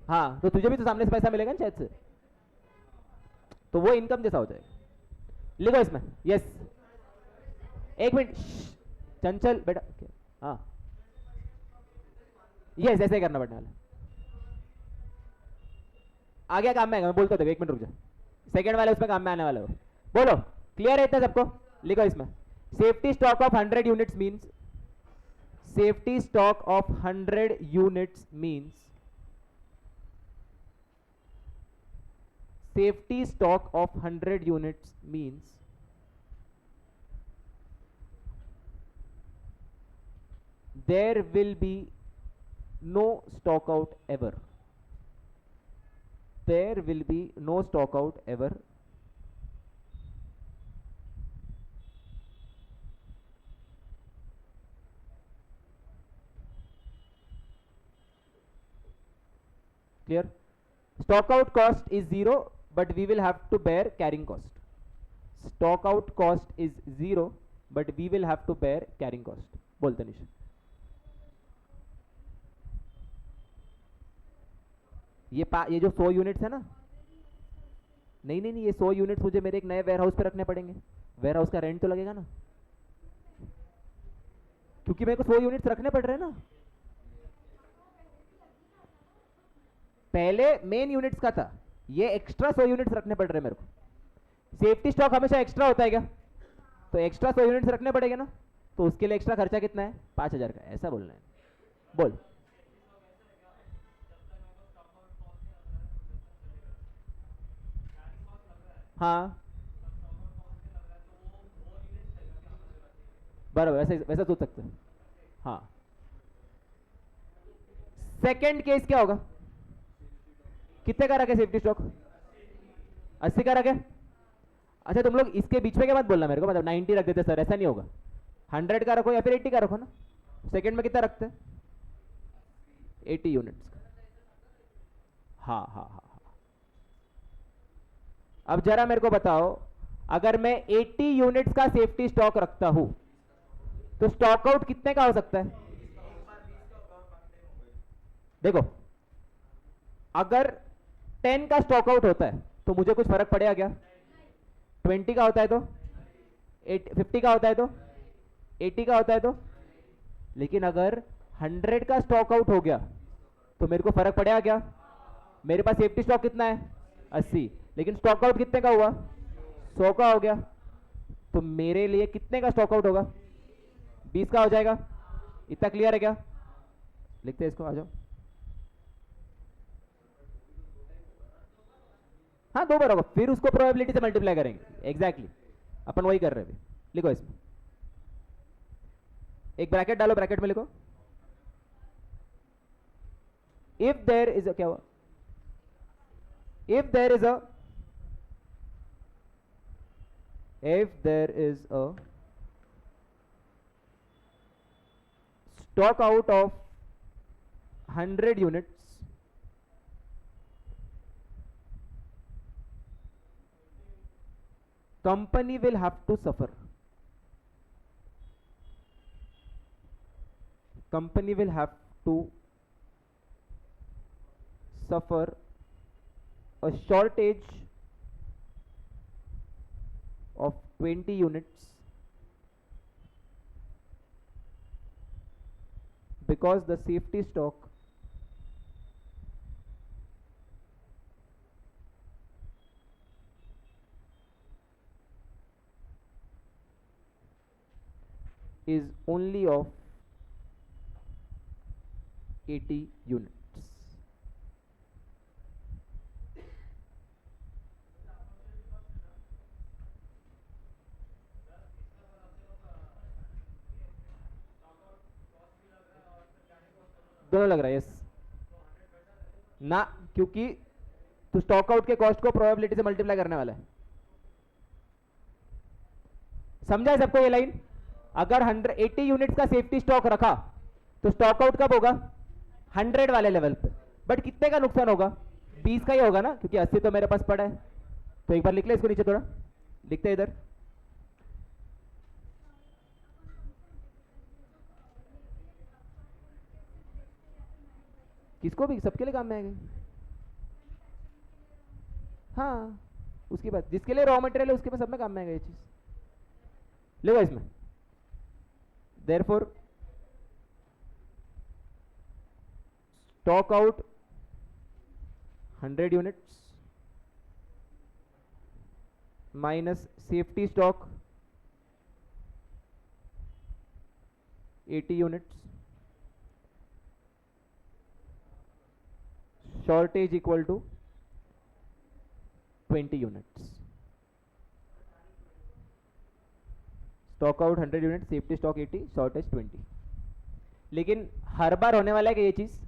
हाँ, तो तुझे भी तो सामने से पैसा मिलेगा ना शायद से, तो वो इनकम जैसा हो जाएगा। लिखो इसमें। यस, एक मिनट चंचल बेटा। हाँ यस, ऐसे ही करना पड़ने वाला। आ गया काम में आएगा, मैं बोलता था, एक मिनट रुक जा, सेकंड वाले उसमें काम में आने वाला हो। बोलो क्लियर है इतना सबको? लिखो इसमें, safety stock of 100 units means, safety stock of 100 units means, safety stock of 100 units means there will be no stock out ever, there will be no stock out ever, clear? Stock out cost is zero, but we will have to bear carrying cost. Stock out cost is zero, but we will have to bear carrying cost. बोल तनिष। ये जो 100 यूनिट्स है ना, नहीं नहीं नहीं, ये 100 यूनिट्स मुझे मेरे एक नए वेयर हाउस पे रखने पड़ेंगे, वेयर हाउस का रेंट तो लगेगा ना, क्योंकि मेरे को 100 यूनिट्स रखने पड़ रहे हैं ना। पहले मेन यूनिट्स का था, ये एक्स्ट्रा 100 यूनिट्स रखने पड़ रहे हैं मेरे को। सेफ्टी स्टॉक हमेशा एक्स्ट्रा होता है क्या? तो एक्स्ट्रा 100 यूनिट्स रखने पड़ेंगे ना, तो उसके लिए एक्स्ट्रा खर्चा कितना है? 5000 का, ऐसा बोलना है। बोल। हाँ बराबर, वैसे वैसा सोच सकते हैं। हाँ, सेकंड केस क्या होगा? कितने का रखे सेफ्टी स्टॉक? 80 का रखे। अच्छा तुम लोग इसके बीच में क्या बात बोलना मेरे को, मतलब 90 रख देते सर, ऐसा नहीं होगा। 100 का रखो या फिर 80 का रखो ना। सेकंड में कितना रखते हैं? 80 यूनिट्स का। हाँ हाँ हाँ हाँ। अब जरा मेरे को बताओ, अगर मैं 80 यूनिट्स का सेफ्टी स्टॉक रखता हूं तो स्टॉक आउट कितने का हो सकता है? देखो, अगर 10 का स्टॉक आउट होता है तो मुझे कुछ फर्क पड़ेगा क्या? 20 का होता है तो 50 का होता है तो 80 का होता है तो, लेकिन अगर 100 का स्टॉक आउट हो गया तो मेरे को फर्क पड़ेगा क्या? मेरे पास सेफ्टी स्टॉक कितना है? 80, लेकिन स्टॉक आउट कितने का हुआ? 100 का हो गया, तो मेरे लिए कितने का स्टॉक आउट होगा? 20 का हो जाएगा। इतना क्लियर है क्या? लिखते हैं इसको, आ जाओ। हाँ दो बार होगा, फिर उसको प्रोबेबिलिटी से मल्टीप्लाई करेंगे। एग्जैक्टली अपन वही कर रहे हैं। लिखो इसमें एक ब्रैकेट डालो, ब्रैकेट में लिखो इफ देयर इज अ, क्या हुआ? If there is a stock out of 100 units, company will have to suffer, company will have to suffer a shortage of 20 units because the safety stock is only of 80 units. दोनों लग रहा है, यस ना, क्योंकि तू स्टॉक आउट के कॉस्ट को प्रोबेबिलिटी से मल्टीप्लाई करने वाला है। समझा है सबको ये लाइन? अगर 180 यूनिट्स का सेफ्टी स्टॉक रखा तो स्टॉक आउट कब होगा? 100 वाले लेवल पे, बट कितने का नुकसान होगा? 20 का ही होगा ना, क्योंकि 80 तो मेरे पास पड़ा है। तो एक बार लिख ले इसको नीचे, थोड़ा लिखते हैं इधर। किसको भी, सबके लिए काम में आएगा। हाँ उसकी बात, जिसके लिए रॉ मटेरियल है उसके पास सब में काम में आएगा ये चीज। लिखो इसमें, therefore stock out 100 units minus safety stock 80 units, shortage equal to 20 units. Stock out 100 unit, safety stock 80, shortage 20। लेकिन हर बार होने वाला है कि ये चीज?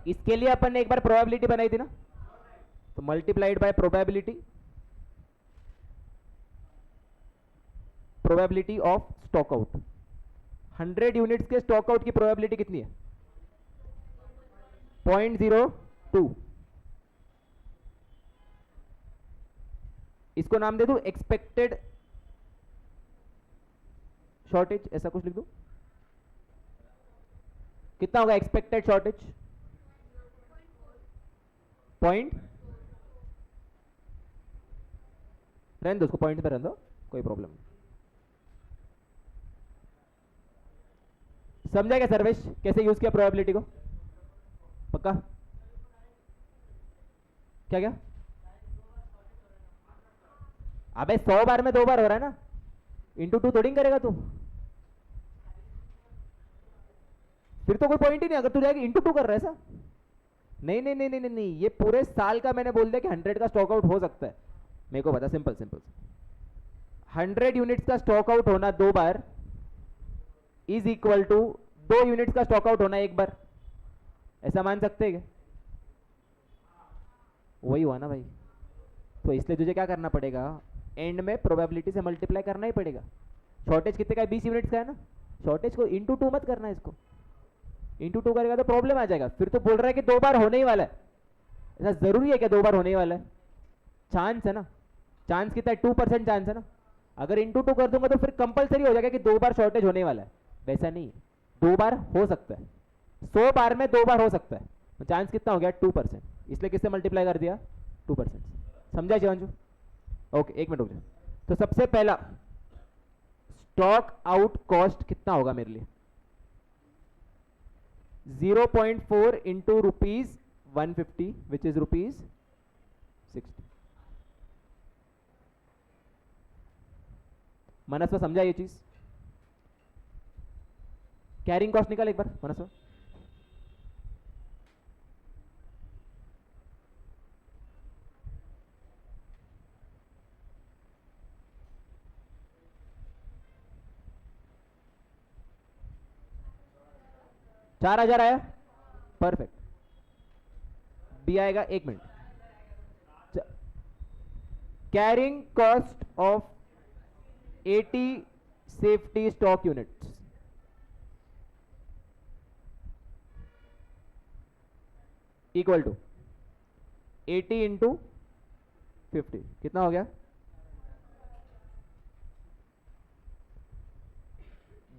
इसके लिए अपन ने एक बार प्रोबेबिलिटी बनाई थी ना, तो multiplied by probability, probability of stock out. 100 units के स्टॉक आउट की प्रोबेबिलिटी कितनी है? 0.02। इसको नाम दे दूं एक्सपेक्टेड शॉर्टेज, ऐसा कुछ लिख दूं। कितना होगा एक्सपेक्टेड शॉर्टेज? पॉइंट, रहने दो उसको, पॉइंट पे रहने दो, कोई प्रॉब्लम नहीं। समझा क्या सर्वेश कैसे यूज किया प्रोबेबिलिटी को? पक्का? क्या क्या? अबे 100 बार में 2 बार हो रहा है ना, इंटू 2 थोड़ी करेगा तू, फिर तो कोई पॉइंट ही नहीं। अगर तू जाएगी इंटू 2 कर रहा है ऐसा? नहीं नहीं नहीं नहीं नहीं, ये पूरे साल का मैंने बोल दिया कि 100 का स्टॉक आउट हो सकता है। मेरे को बता, सिंपल सिंपल, 100 यूनिट्स का स्टॉक आउट होना 2 बार इज इक्वल टू 2 यूनिट्स का स्टॉक आउट होना 1 बार। ऐसा मान सकते हैं क्या? वही हुआ ना भाई। तो इसलिए तुझे क्या करना पड़ेगा, एंड में प्रोबेबिलिटी से मल्टीप्लाई करना ही पड़ेगा। शॉर्टेज कितने का है? 20 यूनिट्स का है ना। शॉर्टेज को इंटू 2 मत करना, इसको इंटू 2 करेगा तो प्रॉब्लम आ जाएगा। फिर तो बोल रहा है कि 2 बार होने ही वाला है। ऐसा जरूरी है क्या 2 बार होने ही वाला है? चांस है ना। चांस कितना है? 2% चांस है ना। अगर इंटू 2 कर दूंगा तो फिर कंपलसरी हो जाएगा कि 2 बार शॉर्टेज होने वाला है। वैसा नहीं है, 2 बार हो सकता है। 100 बार में 2 बार हो सकता है, तो चांस कितना हो गया? 2%। इसलिए किससे मल्टीप्लाई कर दिया? 2%। समझा शिवांशु? ओके, 1 मिनट रुक जाओ। तो सबसे पहला स्टॉक आउट कॉस्ट कितना होगा मेरे लिए? 0.4 into rupees 150 which is rupees 60। मनस्व समझा ये चीज? कैरिंग कॉस्ट निकाल एक बार मनस्व। चार 4,000 आया, परफेक्ट। बी आएगा, 1 minute. Carrying cost of 80 safety stock units equal to 80 into 50। कितना हो गया?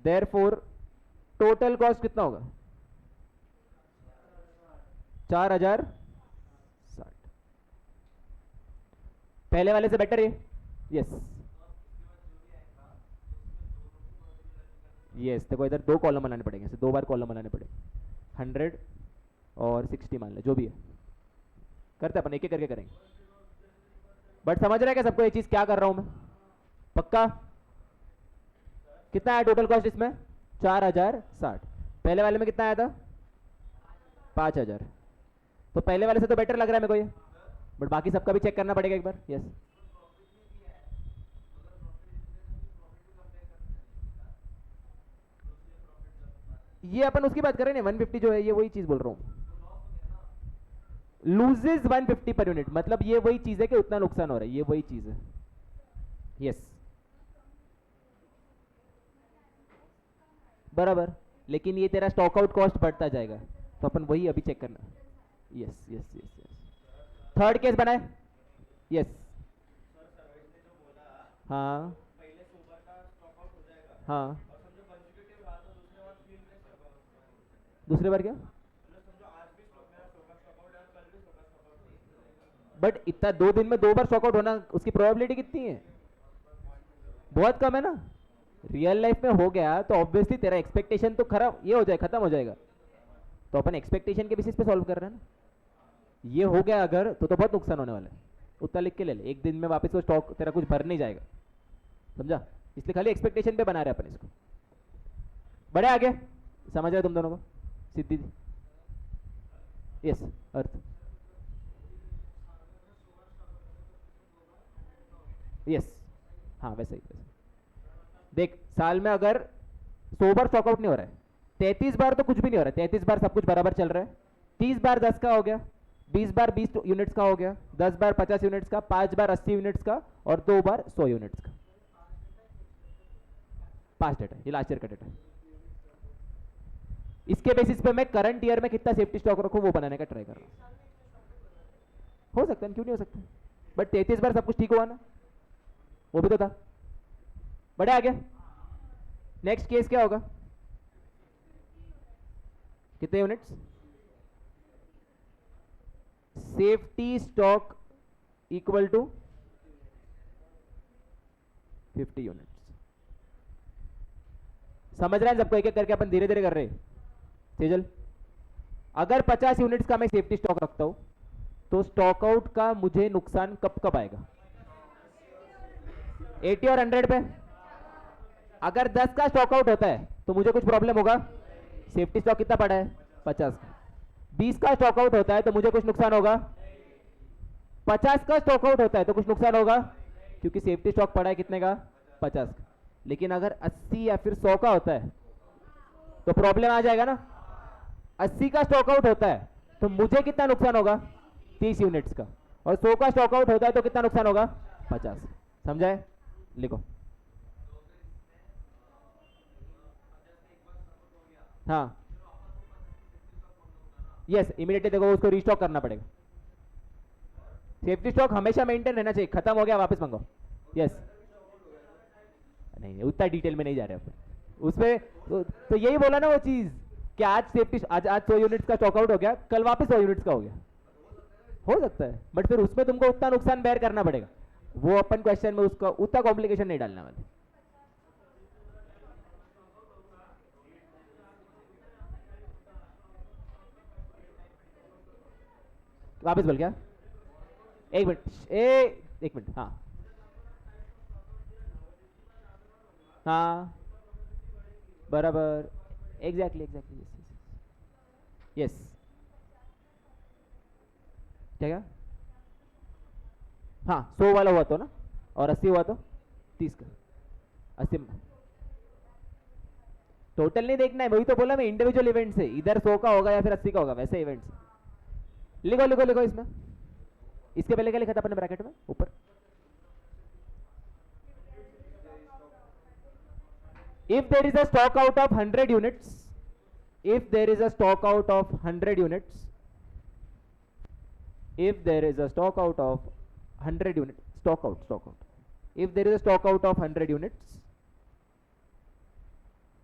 देयरफॉर टोटल कॉस्ट कितना होगा? 4,060। पहले वाले से बेटर है? Yes yes. देखो इधर 2 कॉलम बनाने पड़ेंगे, 2 बार कॉलम बनाने पड़ेंगे। 100 और 60 मान ले, जो भी है करते अपन, एक एक करके करेंगे। बट समझ रहे हैं क्या सबको ये चीज क्या कर रहा हूं मैं? पक्का? कितना आया टोटल कॉस्ट इसमें? 4,060। पहले वाले में कितना आया था? 5,000। तो पहले वाले से तो बेटर लग रहा है मेरे को ये, बट बाकी सबका भी चेक करना पड़ेगा एक बार। यस ये अपन उसकी बात कर रहे हैं ना, 150 जो है, ये वही चीज बोल रहा हूं। लूजेज 150 पर यूनिट, मतलब ये वही चीज है कि उतना नुकसान हो रहा है, ये वही चीज है। यस बराबर। लेकिन ये तेरा स्टॉक आउट कॉस्ट बढ़ता जाएगा, तो अपन वही अभी चेक करना। Yes yes yes yes. Third case बनाए। यस हाँ हाँ। दूसरे बार क्या? बट इतना 2 दिन में 2 बार स्टॉक आउट होना, उसकी प्रोबेबिलिटी कितनी है? बहुत कम है ना। रियल लाइफ में हो गया तो ऑब्वियसली तेरा एक्सपेक्टेशन तो खराब ये हो जाए, खत्म हो जाएगा। तो अपन एक्सपेक्टेशन के बेसिस पे सॉल्व कर रहे हैं ना। ये हो गया अगर तो बहुत नुकसान होने वाला है। उतना लिख के ले ले, एक दिन में वापस वो स्टॉक तेरा कुछ भर नहीं जाएगा, समझा? इसलिए खाली एक्सपेक्टेशन पे बना रहे अपन इसको। बढ़े आगे, समझ रहे तुम दोनों को? सिद्धि यस अर्थ यस हाँ वैसे ही वैसे। देख साल में अगर 100 बार स्टॉकआउट नहीं हो रहा है, 33 बार तो कुछ भी नहीं हो रहा है, 33 बार सब कुछ बराबर चल रहा है, 30 बार 10 का हो गया, 20 बार 20 यूनिट्स का हो गया, 10 बार 50 यूनिट्स का, 5 बार 80 यूनिट्स का और 2 बार 100 यूनिट्स का। 5 डेटा, ये लास्ट ईयर का डेटा है। इसके बेसिस पे मैं करंट ईयर में कितना सेफ्टी स्टॉक रखूं वो बनाने का ट्राई कर रहा हूं। हो सकता है, क्यों नहीं हो सकता, बट 33 बार सब कुछ ठीक हुआ ना, वो भी तो था। बढ़े आगे, नेक्स्ट केस क्या होगा? कितने units? Safety stock equal to 50 units. समझ रहे हैं सबको? एक एक करके अपन धीरे धीरे कर रहे हैं। सेजल, अगर 50 यूनिट्स का मैं सेफ्टी स्टॉक रखता हूं तो स्टॉक आउट का मुझे नुकसान कब कब आएगा? 80 और 100 पे। अगर 10 का स्टॉक आउट होता है तो मुझे कुछ प्रॉब्लम होगा? सेफ्टी स्टॉक कितना पड़ा है? 50 का। 20 का स्टॉक आउट होता है तो मुझे कुछ नुकसान होगा? 50 का स्टॉक आउट होता है तो कुछ नुकसान होगा, क्योंकि सेफ्टी स्टॉक पड़ा है कितने का? 50 का। लेकिन अगर 80 या फिर 100 का होता है तो प्रॉब्लम आ जाएगा ना। 80 का स्टॉक आउट होता है तो मुझे कितना नुकसान होगा? 30 यूनिट्स का। और 100 का स्टॉक आउट होता है तो कितना नुकसान होगा? 50। समझाए? लिखो। हाँ यस, इमीडिएटली देखो उसको रीस्टॉक करना पड़ेगा। सेफ्टी स्टॉक हमेशा मेंटेन रहना चाहिए, खत्म हो गया वापस मंगो। यस नहीं, उतना डिटेल में नहीं जा रहे अपन उसमें। तो यही बोला ना वो चीज कि आज सेफ्टी आज 100 यूनिट्स का स्टॉक आउट हो गया, कल वापस 100 यूनिट्स का हो गया, हो सकता है, बट फिर उसमें तुमको उतना नुकसान बेयर करना पड़ेगा। वो अपन क्वेश्चन में उसका उतना कॉम्प्लिकेशन नहीं डालने वाले। वापस बोल क्या? एक मिनट, एक मिनट। हाँ हाँ बराबर, एग्जैक्टली एग्जैक्टली, यस। क्या? हाँ 100 वाला हुआ तो ना, और 80 हुआ तो 30 का। 80 टोटल नहीं देखना है, वही तो बोला मैं, इंडिविजुअल इवेंट से इधर 100 का होगा या फिर 80 का होगा, वैसे इवेंट से। लिखो लिखो लिखो इसमें। इसके पहले क्या लिखा था अपने ब्रैकेट में ऊपर? if there is a stock out of 100 units, if there is a stock out of 100 units, if there is a stock out of 100 units, stock out, if there is a stock out of 100 units,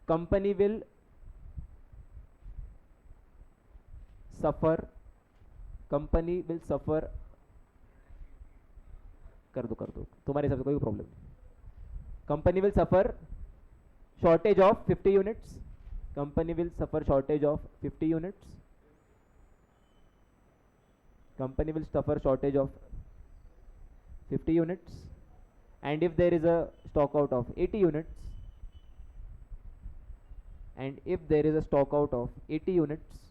company will suffer कर दो तुम्हारे हिसाब से कोई प्रॉब्लम नहीं। Company will suffer shortage of 50 units, company will suffer shortage of 50 units, company will suffer shortage of 50 units, and if there is a stock out of 80 units, and if there is a stock out of 80 units,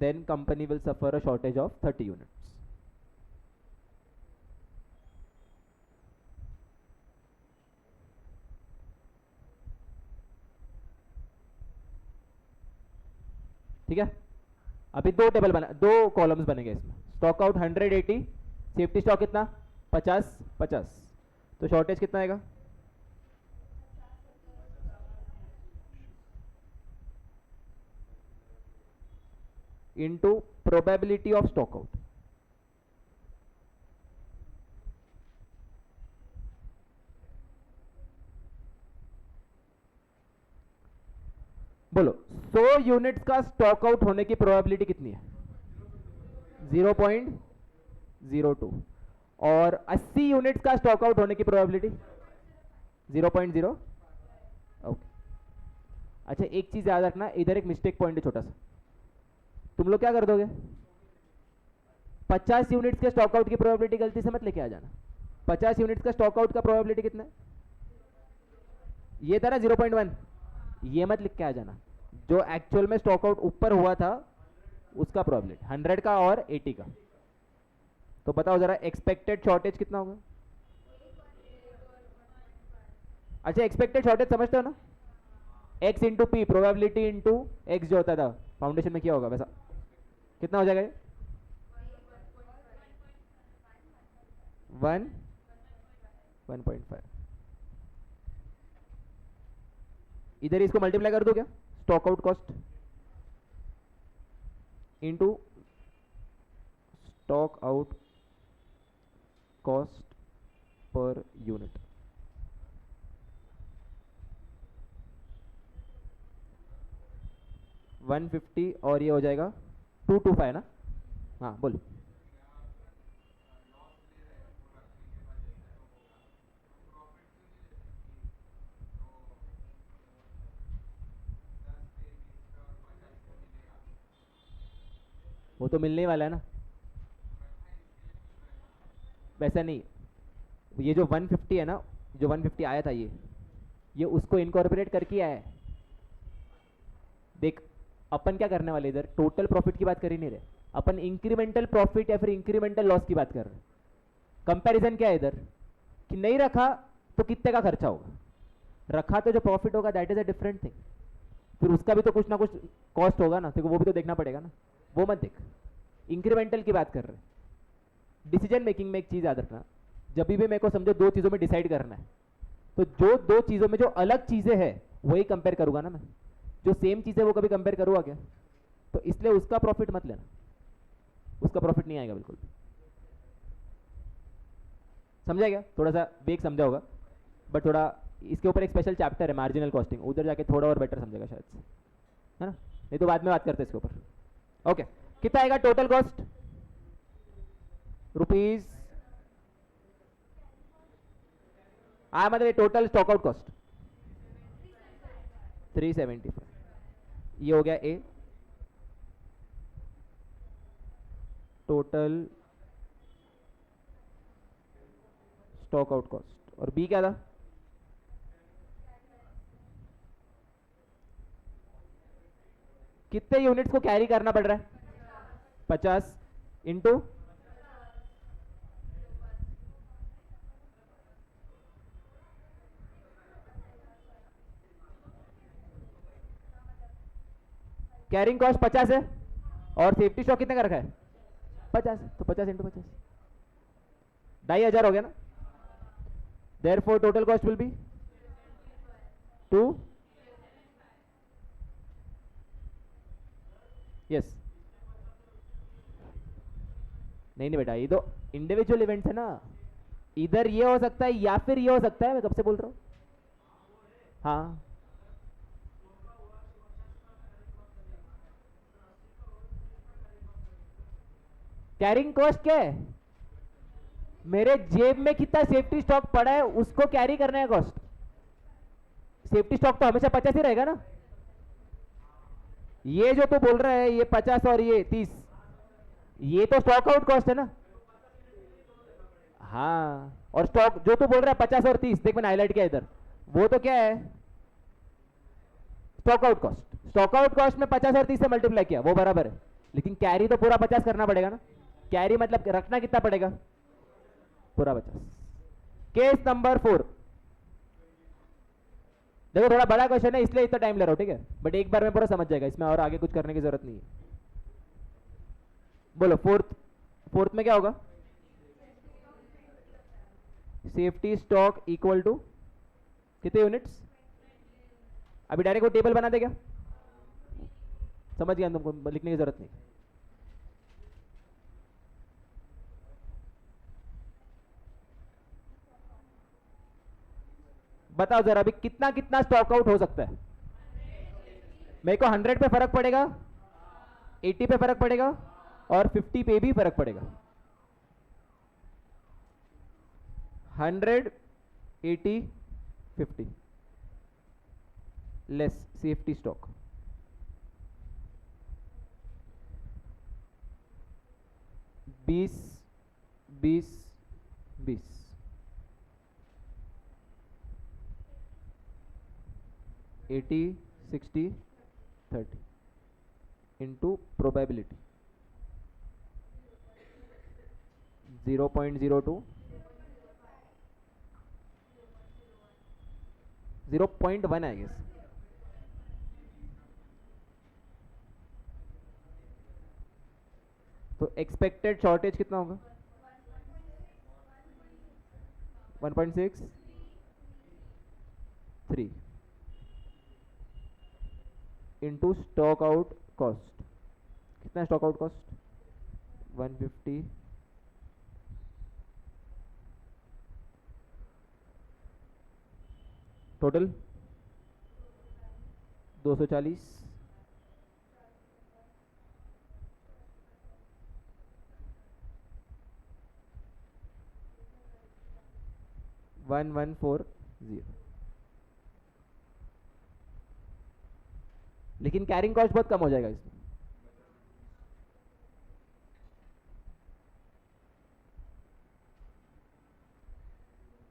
then company will suffer a shortage of 30 units. ठीक है, अभी दो टेबल बना, दो कॉलम्स बनेंगे इसमें। स्टॉक आउट 180, सेफ्टी स्टॉक कितना? 50, तो शॉर्टेज कितना आएगा? into probability of stock out। बोलो 100 यूनिट्स का स्टॉक आउट होने की प्रोबेबिलिटी कितनी है? 0.02। और 80 यूनिट्स का स्टॉक आउट होने की प्रोबेबिलिटी 0.0। अच्छा एक चीज याद रखना, इधर एक मिस्टेक पॉइंट है छोटा सा। तुम लोग क्या कर दोगे, 50 यूनिट्स के स्टॉक आउट की प्रोबेबिलिटी गलती से मत लेके आ जाना। 50 यूनिट्स का स्टॉक आउट का प्रोबेबिलिटी कितना है, ये था ना 0.1, ये मत लिख के आ जाना। जो एक्चुअल में स्टॉक आउट ऊपर हुआ था उसका प्रोबेबिलिटी 100 का और 80 का। तो बताओ जरा एक्सपेक्टेड शॉर्टेज कितना होगा। अच्छा एक्सपेक्टेड शॉर्टेज समझते हो ना, x into P, probability into x जो होता था फाउंडेशन में किया होगा वैसा, कितना हो जाएगा ये 1.5। इधर इसको मल्टीप्लाई कर दो क्या, stock out cost into stock out cost per unit. One 150 और ये हो जाएगा 225 ना। हाँ बोल। वो तो मिलने वाला है ना, वैसा नहीं। ये जो 150 है ना, जो 150 आया था ये उसको इनकॉर्पोरेट करके आया है। देख अपन क्या करने वाले, इधर टोटल प्रॉफिट की बात कर ही नहीं रहे अपन, इंक्रीमेंटल प्रॉफिट या फिर इंक्रीमेंटल लॉस की बात कर रहे। कंपैरिजन क्या है इधर कि नहीं रखा तो कितने का खर्चा होगा, रखा तो जो प्रॉफिट होगा that is a different thing. फिर उसका भी तो कुछ ना कुछ कॉस्ट होगा ना, तो वो भी तो देखना पड़ेगा ना, वो मत देख। इंक्रीमेंटल की बात कर रहे। डिसीजन मेकिंग में एक चीज याद रखना, जब भी मेरे को समझो दो चीजों में डिसाइड करना है, तो जो दो चीजों में जो अलग चीजें हैं वही कंपेयर करूंगा ना मैं। जो सेम चीज है वो कभी कंपेयर करूंगा क्या, तो इसलिए उसका प्रॉफिट मत लेना, उसका प्रॉफिट नहीं आएगा बिल्कुल। समझा क्या, थोड़ा सा बेक समझा होगा, बट थोड़ा इसके ऊपर एक स्पेशल चैप्टर है मार्जिनल कॉस्टिंग, उधर जाके थोड़ा और बेटर समझेगा शायद से, है ना। नहीं तो बाद में बात करते हैं इसके ऊपर। ओके कितना आएगा टोटल कॉस्ट, रुपीज मतलब टोटल स्टॉक आउट कॉस्ट 375। ये हो गया ए, टोटल स्टॉक आउट कॉस्ट, और बी क्या था, कितने यूनिट्स को कैरी करना पड़ रहा है, 50 इंटू कैरिंग कॉस्ट 50 है और सेफ्टी स्टॉक कितने का रखा है 50, तो 50 इंटू 50 2,500 हो गया ना। Therefore total cost will B 2, yes. नहीं बेटा, ये तो इंडिविजुअल इवेंट्स है ना, इधर ये हो सकता है या फिर ये हो सकता है, मैं कब से बोल रहा हूं। हाँ कैरिंग कॉस्ट क्या है, मेरे जेब में कितना सेफ्टी स्टॉक पड़ा है उसको कैरी करना है कॉस्ट। सेफ्टी स्टॉक तो हमेशा 50 ही रहेगा ना। ये जो तो बोल रहा है ये 50 और ये 30, ये तो स्टॉक आउट कॉस्ट है ना। हाँ और स्टॉक जो तो बोल रहा है 50 और 30, देख मैंने हाईलाइट किया इधर, वो तो क्या है stock out cost. Stock out cost में 50 और 30 से मल्टीप्लाई किया वो बराबर है, लेकिन कैरी तो पूरा 50 करना पड़ेगा ना। कैरी मतलब रखना कितना पड़ेगा, पूरा 50। केस नंबर 4, देखो थोड़ा बड़ा क्वेश्चन है इसलिए इतना टाइम ले रहा हूं, ठीक है, बट एक बार में पूरा समझ जाएगा, इसमें और आगे कुछ करने की जरूरत नहीं है। बोलो फोर्थ में क्या होगा, सेफ्टी स्टॉक इक्वल टू कितने यूनिट्स। अभी डायरेक्ट वो टेबल बना दे क्या, समझ गया तुमको, लिखने की जरूरत नहीं। बताओ जरा अभी कितना कितना स्टॉक आउट हो सकता है। मेरे को 100 पे फर्क पड़ेगा, 80 पे फर्क पड़ेगा और 50 पे भी फर्क पड़ेगा। 100, 80, 50। लेस सेफ्टी स्टॉक, बीस, बीस, बीस, 80, 60, 30 इंटू प्रोबेबिलिटी 0.02, 0.1 आई गेस। तो एक्सपेक्टेड शॉर्टेज कितना होगा? 1.6, 3 इंटू स्टॉक आउट कॉस्ट। कितना स्टॉक आउट कॉस्ट? 150, टोटल 240, 1140। लेकिन कैरिंग कॉस्ट बहुत कम हो जाएगा इसमें।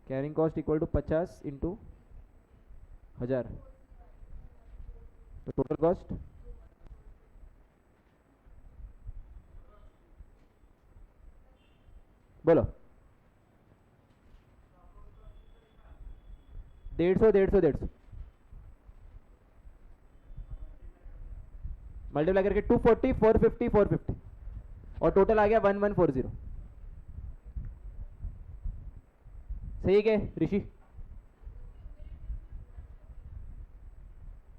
Carrying cost equal to 50 into 1000, तो टोटल कॉस्ट बोलो 150, 150, 150 मल्टीप्लाई करके 240, 450, 450 और टोटल आ गया 1140। सही है क्या ऋषि?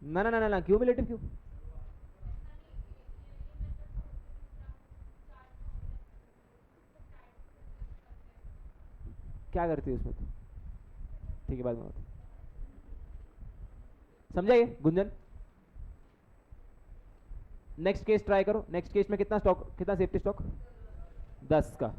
ना ना ना ना, क्यूमुलेटिव क्यों? क्या करती है उसमें तो? ठीक है, बाद में समझाइए गुंजन। नेक्स्ट केस ट्राई करो। नेक्स्ट केस में कितना स्टॉक, कितना सेफ्टी स्टॉक? 10 का।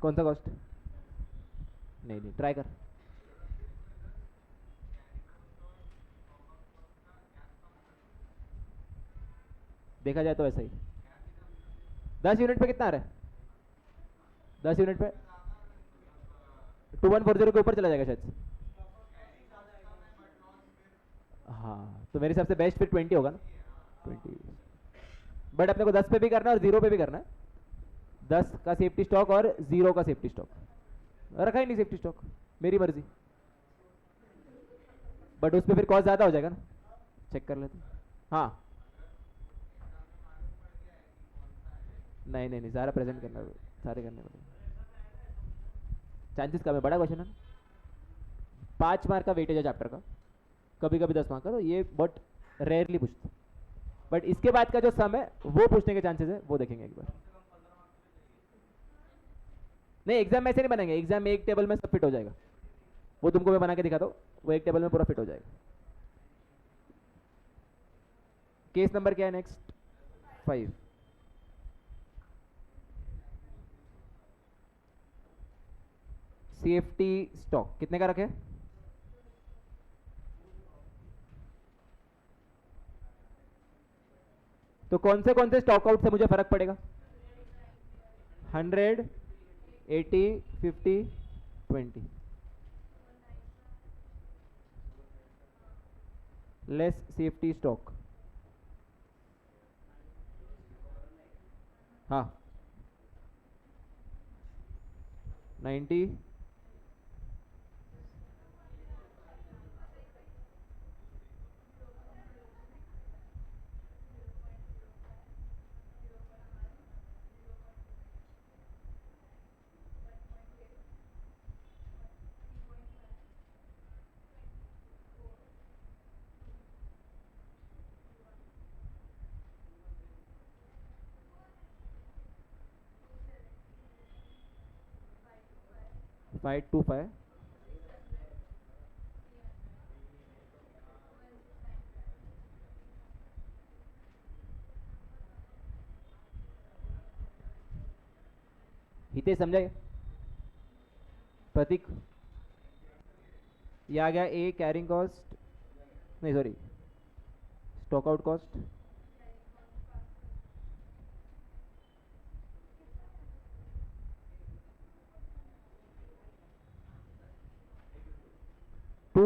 कौन सा कॉस्ट? नहीं नहीं, ट्राई कर। देखा जाए तो ऐसा ही। 10 यूनिट पे कितना आ रहा है? 10 यूनिट पे 2140 के ऊपर चला जाएगा शायद से। हाँ, तो मेरे हिसाब से बेस्ट फिर 20 होगा ना, 20। बट अपने को 10 पे भी करना है और 0 पे भी करना है। 10 का सेफ्टी स्टॉक और 0 का सेफ्टी स्टॉक रखा ही नहीं सेफ्टी स्टॉक, मेरी मर्जी। बट उस पर फिर कॉस्ट ज़्यादा हो जाएगा ना, चेक कर लेते। हाँ, नहीं नहीं नहीं, सारा प्रेजेंट करना, सारे करने पड़ेंगे। चांसेस कम है, बड़ा क्वेश्चन है ना। 5 मार्क का वेटेज है चैप्टर का, कभी कभी 10 मार्क का, तो ये बहुत रेयरली पूछते। बट इसके बाद का जो सम है वो पूछने के चांसेस है, वो देखेंगे एक बार। नहीं, एग्जाम में ऐसे नहीं बनेंगे, एग्जाम में एक टेबल में सब फिट हो जाएगा। वो तुमको मैं बना के दिखाता हूँ, वो एक टेबल में पूरा फिट हो जाएगा। केस नंबर क्या है नेक्स्ट? 5। सेफ्टी स्टॉक कितने का रखे? तो कौन से स्टॉक आउट से मुझे फर्क पड़ेगा? 100, 80, 50, 20 लेस सेफ्टी स्टॉक। हाँ, 90, 525, हितेश समझाए? प्रतीक, ये आ गया ए कैरिंग कॉस्ट, नहीं sorry stock out cost, to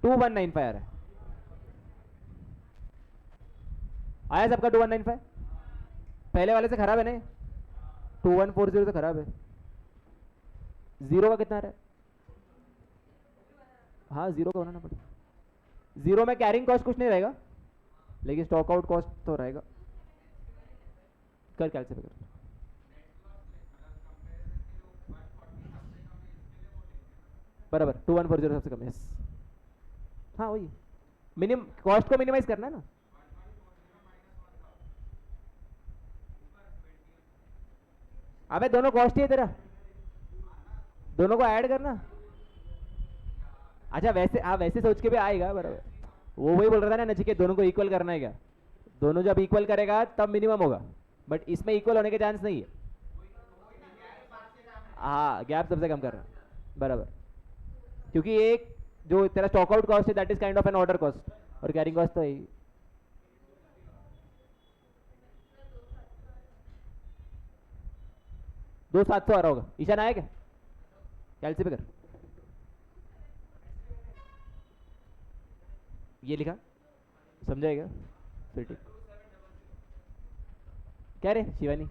2195 आ रहा है। आया सबका 2195? पहले वाले से खराब है नहीं? 2140 से खराब है। जीरो का कितना आ रहा है? हाँ जीरो का बनाना पड़ेगा। जीरो में कैरिंग कॉस्ट कुछ नहीं रहेगा, लेकिन स्टॉक आउट कॉस्ट तो रहेगा। कर कैलकुलेट कर। बराबर 2140 सबसे कम है। हाँ वही मिनिमम कॉस्ट को मिनिमाइज करना है ना। अबे दोनों कॉस्ट ही है तेरा, दोनों को ऐड करना। अच्छा वैसे, हाँ वैसे सोच के भी आएगा बराबर। वो वही बोल रहा था ना नचिकेत, दोनों को इक्वल करना है क्या? दोनों जब इक्वल करेगा तब मिनिमम होगा, बट इसमें इक्वल होने के चांस नहीं है। हाँ गैप सबसे कम करना बराबर, क्योंकि एक जो तेरा स्टॉक आउट कॉस्ट है that is kind of an order cost, और कैरिंग कॉस्ट तो है ही। 2700 आ रहा होगा। ईशान आया क्या? कैलसी पे कर। ये लिखा समझाएगा फिर ठीक। क्या रे शिवानी?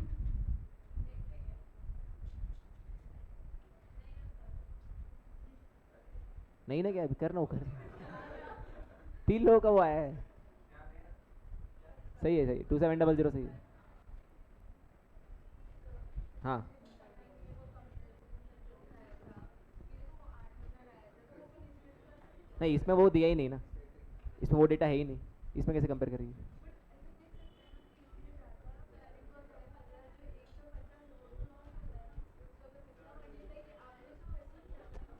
नहीं ना क्या अभी करना, वो कर 3 लोगों का वो आया है। सही है सही है, 2700 सही है। हाँ नहीं इसमें वो दिया ही नहीं ना, इसमें वो डेटा है ही नहीं, इसमें कैसे कंपेयर करेंगे?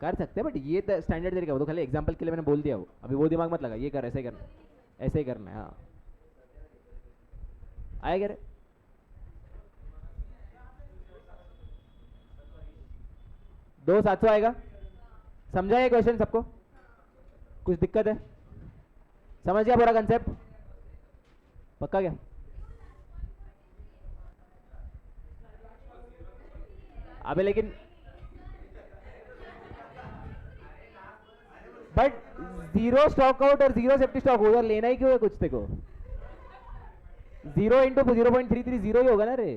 कर सकते हैं बट ये तो स्टैंडर्ड तरीका, वो तो खाली एग्जांपल के लिए मैंने बोल दिया। वो अभी वो दिमाग मत लगा, ये कर ऐसे ही करना, ऐसे ही करना है। हाँ आया क्या रे? दो 700 आएगा। समझा ये क्वेश्चन सबको? कुछ दिक्कत है? समझ गया पूरा कंसेप्ट? पक्का क्या? अबे लेकिन बट जीरो स्टॉक आउट और जीरो सेफ्टी स्टॉक उधर लेना ही क्यों है कुछ तेको? 0 इंटू 0.33 जीरो ही होगा ना रे।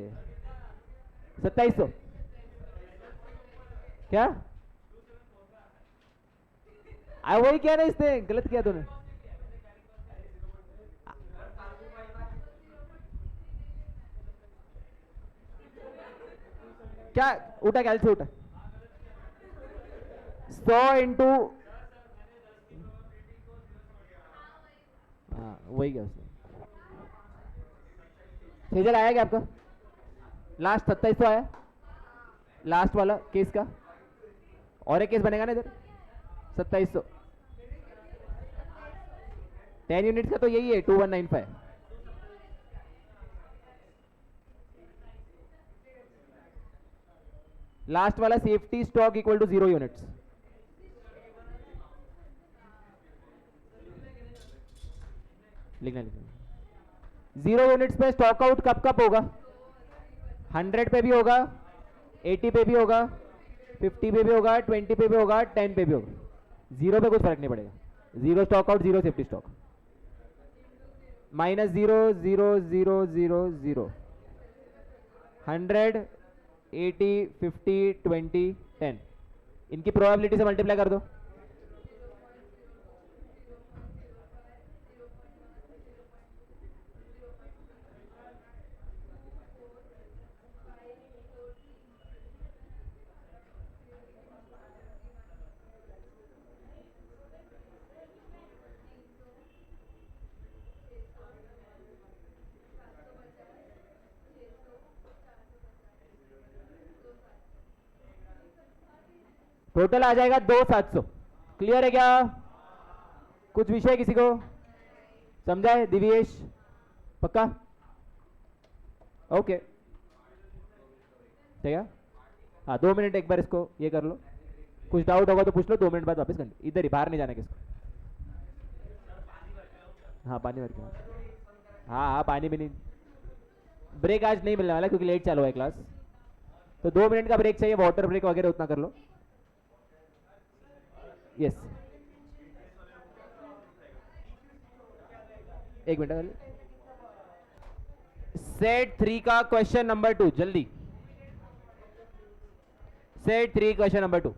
2700 क्या? वही किया ना इसने, गलत किया तूने। क्या उठा कैल से उठा? 100 इंटू, हाँ वही क्या उसने। रिजल्ट आया क्या आपका? लास्ट 2700 आया, लास्ट वाला केस का। और एक केस बनेगा ना इधर 2700। 10 यूनिट्स का तो यही है 2195। लास्ट वाला safety stock equal to 0 units. लिखना लिखना। 0 यूनिट्स पे स्टॉक आउट कब कब होगा? 100 पे भी होगा, 80 पे भी होगा, 50 पे भी होगा, 20 पे भी होगा, 10 पे भी होगा। 0 पे कुछ फर्क नहीं पड़ेगा। 0 स्टॉक आउट, 0 सेफ्टी स्टॉक। -0 0 0 0 0 100 80 50 20 10, इनकी प्रोबेबिलिटी से मल्टीप्लाई कर दो। टोटल आ जाएगा 2700। क्लियर है क्या? कुछ विषय किसी को समझा है? दिव्येश पक्का? ओके ठीक है। हाँ 2 मिनट एक बार इसको ये कर लो, कुछ डाउट होगा तो पूछ लो, 2 मिनट बाद वापस कर, इधर ही बाहर नहीं जाने किसको। हाँ पानी भर के, हाँ हाँ पानी भी नहीं। ब्रेक आज नहीं मिलने वाला क्योंकि लेट चालू है क्लास, तो 2 मिनट का ब्रेक चाहिए, वाटर ब्रेक वगैरह उतना कर लो। यस एक मिनट। सेट 3 का क्वेश्चन नंबर 2 जल्दी, set 3 question number 2।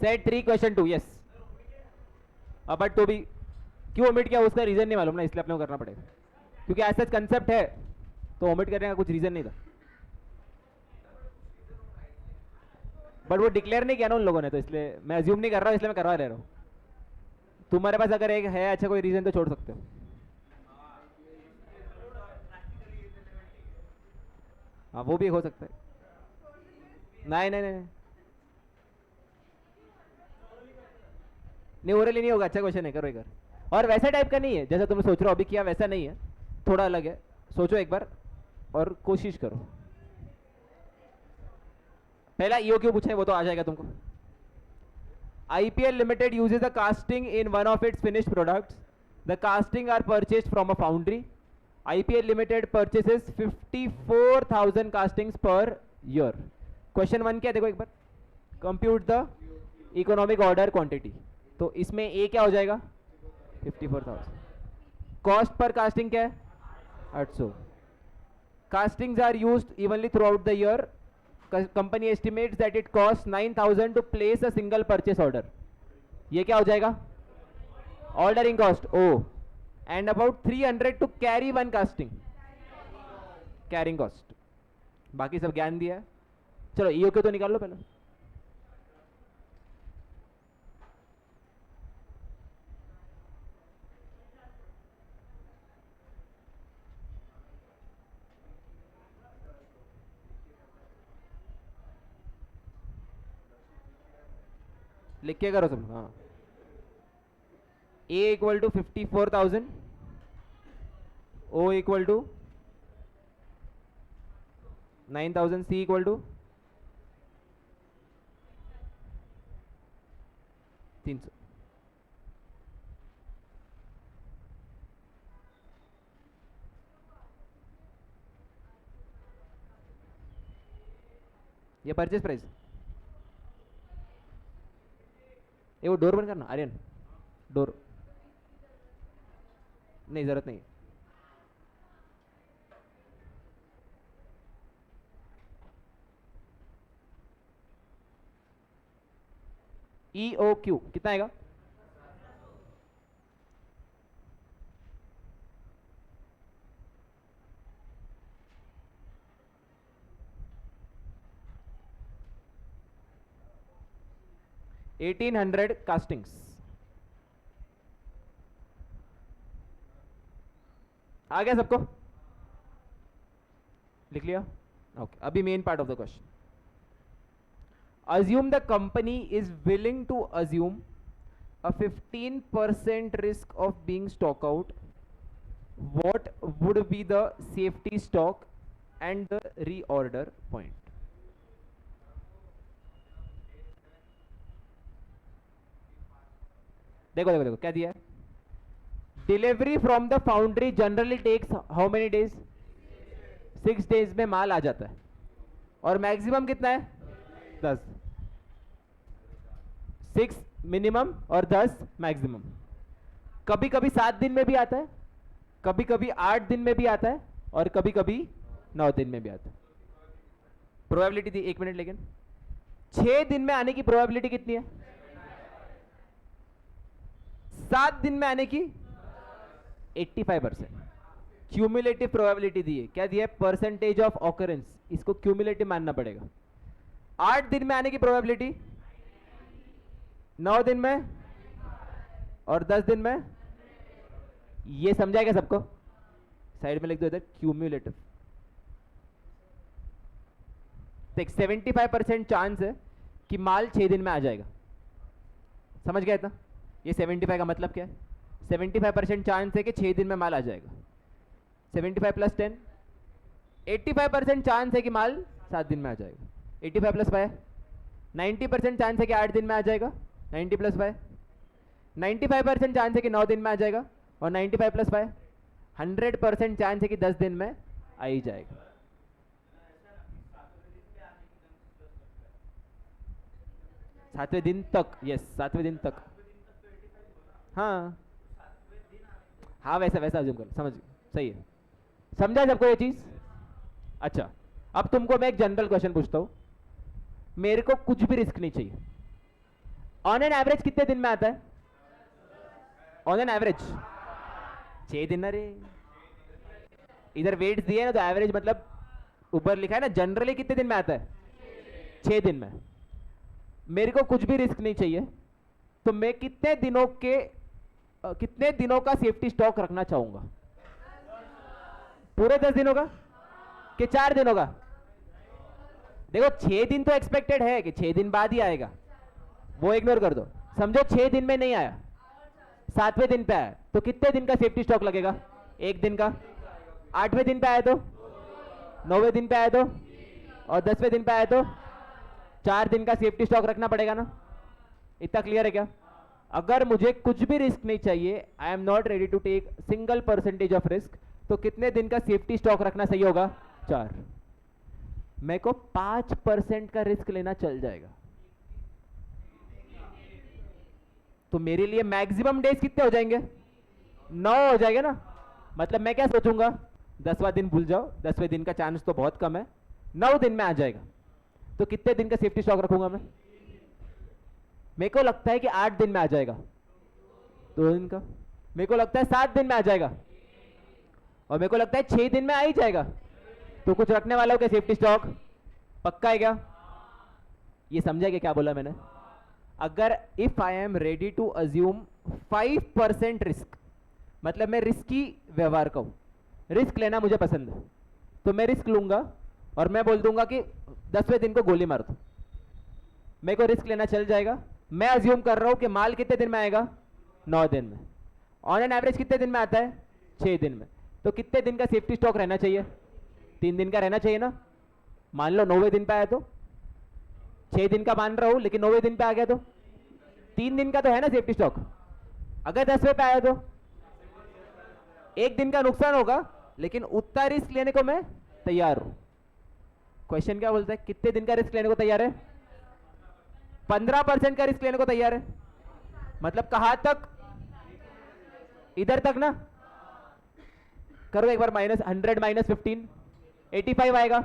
Set 3 question 2 yes. But तो भी क्यों ओमिट किया उसका रीजन नहीं मालूम ना, इसलिए अपने को करना पड़ेगा, क्योंकि ऐसा कंसेप्ट है तो ओमिट करने का कुछ रीजन नहीं था। बट वो डिक्लेयर नहीं किया ना उन लोगों ने, तो इसलिए मैं अज्यूम नहीं कर रहा हूँ, इसलिए मैं करवा रहा हूँ। तुम्हारे पास अगर एक है अच्छा कोई रीजन तो छोड़ सकते हो। हाँ वो भी हो सकता है। नहीं नहीं नहीं नहीं ओरली नहीं होगा, अच्छा क्वेश्चन है, करो एक बार। और वैसा टाइप का नहीं है जैसा तुम सोच रहे हो अभी किया, वैसा नहीं है, थोड़ा अलग है, सोचो एक बार और कोशिश करो। पहला ईओ क्यों पूछा है वो तो आ जाएगा तुमको। IPL Limited uses a casting in one of its finished products. The casting are purchased from a foundry. IPL Limited purchases 54,000 castings per year. Question 1 क्या देखो एक बार, compute the economic order quantity. तो इसमें A क्या हो जाएगा 54,000। Cost per casting क्या है 800। Castings are used evenly throughout the year. Company estimates that it costs 9,000 to place a single purchase order. ये क्या हो जाएगा ordering cost O, and about 300 to carry one casting, carrying cost। बाकी सब ज्ञान दिया है, चलो ईओ क्यू तो निकाल लो पहले। लिख के करो सब। हाँ A equal to 54,000, O equal to 9,000, C equal to 300। ये परचेज प्राइस। ये वो डोर बंद करना आर्यन, डोर नहीं जरूरत नहीं। EOQ कितना आएगा 1800 कास्टिंग्स। आ गया सबको, लिख लिया ओके। अभी main part of the question, assume the company is willing to assume a 15% risk of being stock out. What would be the safety stock and the reorder point? देखो देखो देखो क्या दिया है, delivery from the foundry generally takes how many days, 6 days में माल आ जाता है, और मैक्सिमम कितना है 10, 6 मिनिमम और 10 मैक्सिमम। कभी कभी 7 दिन में भी आता है, कभी कभी 8 दिन में भी आता है, और कभी कभी 9 दिन में भी आता है। प्रोबेबिलिटी थी 1 मिनट, लेकिन 6 दिन में आने की प्रोबेबिलिटी कितनी है, 7 दिन में आने की 85%। क्यूमुलेटिव प्रोबेबिलिटी दी है, क्या दिया है परसेंटेज ऑफ ऑकरेंस, इसको क्यूमुलेटिव मानना पड़ेगा। 8 दिन में आने की प्रोबेबिलिटी, 9 दिन में और 10 दिन में। ये समझाएगा सबको, साइड में लिख दो इधर क्यूमुलेटिव। देख 75% चांस है कि माल 6 दिन में आ जाएगा, समझ गया इतना। ये 75 का मतलब क्या है? 75% चांस है कि 6 दिन में माल आ जाएगा। 75 प्लस 10, 85% चांस है कि माल 7 दिन में आ जाएगा। 85 प्लस 5, 90% चांस है कि 8 दिन में आ जाएगा। 90 प्लस 5, 95% चांस है कि 9 दिन में आ जाएगा। और 95 प्लस 5, 100% चांस है कि 10 दिन में आ ही जाएगा। सातवें दिन तक, यस, सातवें दिन तक। हाँ हाँ, वैसा वैसा अज्यूम कर, समझ, सही है। समझा सबको ये चीज? अच्छा, अब तुमको मैं एक जनरल क्वेश्चन पूछता हूं। मेरे को कुछ भी रिस्क नहीं चाहिए। ऑन एन एवरेज कितने दिन में आता है? ऑन एन एवरेज 6 दिन। अरे इधर वेट्स दिए ना, तो एवरेज मतलब ऊपर लिखा है ना, जनरली कितने दिन में आता है? 6 दिन में। मेरे को कुछ भी रिस्क नहीं चाहिए, तो मैं कितने दिनों का सेफ्टी स्टॉक रखना चाहूंगा? पूरे 10 दिनों का कि 4 दिनों का? देखो 6 दिन तो एक्सपेक्टेड है कि 6 दिन बाद ही आएगा, वो इग्नोर कर दो। समझो 6 दिन में नहीं आया, 7वें दिन पे आया, तो कितने दिन का सेफ्टी स्टॉक लगेगा? 1 दिन का। 8वें दिन पे आया तो, 9वें दिन पे आया तो, और 10वें दिन पे आया तो 4 दिन का सेफ्टी स्टॉक रखना पड़ेगा ना। इतना क्लियर है क्या? अगर मुझे कुछ भी रिस्क नहीं चाहिए, I am not ready to take single percentage of risk, तो कितने दिन का सेफ्टी स्टॉक रखना सही होगा? 4। मेरे को 5% का रिस्क लेना चल जाएगा, तो मेरे लिए मैक्सिमम डेज कितने हो जाएंगे? 9 हो जाएंगे ना। मतलब मैं क्या सोचूंगा, 10वां दिन भूल जाओ, 10वें दिन का चांस तो बहुत कम है, 9 दिन में आ जाएगा, तो कितने दिन का सेफ्टी स्टॉक रखूंगा मैं? मेरे को लगता है कि 8 दिन में आ जाएगा, 2 दिन का। मेरे को लगता है 7 दिन में आ जाएगा, और मेरे को लगता है 6 दिन में आ ही जाएगा। तो कुछ रखने वाला हो क्या सेफ्टी स्टॉक? पक्का है क्या? ये समझा क्या बोला मैंने? अगर if I am ready to assume 5% risk, मतलब मैं रिस्की व्यवहार का हूं, रिस्क लेना मुझे पसंद है, तो मैं रिस्क लूंगा और मैं बोल दूंगा कि 10वें दिन को गोली मार दो, मेरे को रिस्क लेना चल जाएगा। मैं अज्यूम कर रहा हूं कि माल कितने दिन में आएगा? 9 दिन में। ऑन एन एवरेज कितने दिन में आता है? 6 दिन में। तो कितने दिन का सेफ्टी स्टॉक रहना चाहिए? 3 दिन का रहना चाहिए ना। मान लो 9वें दिन पे आया तो, 6 दिन का मान रहा हूं, लेकिन 9वें दिन पे आ गया तो 3 दिन का तो है ना सेफ्टी स्टॉक। अगर 10वें पे आया तो 1 दिन का नुकसान होगा, लेकिन उतना रिस्क लेने को मैं तैयार हूं। क्वेश्चन क्या बोलता है? कितने दिन का रिस्क लेने को तैयार है? 15% का रिस्क लेने को तैयार है। मतलब कहां तक? इधर तक ना। करो एक बार, -100 -15, 85 आएगा।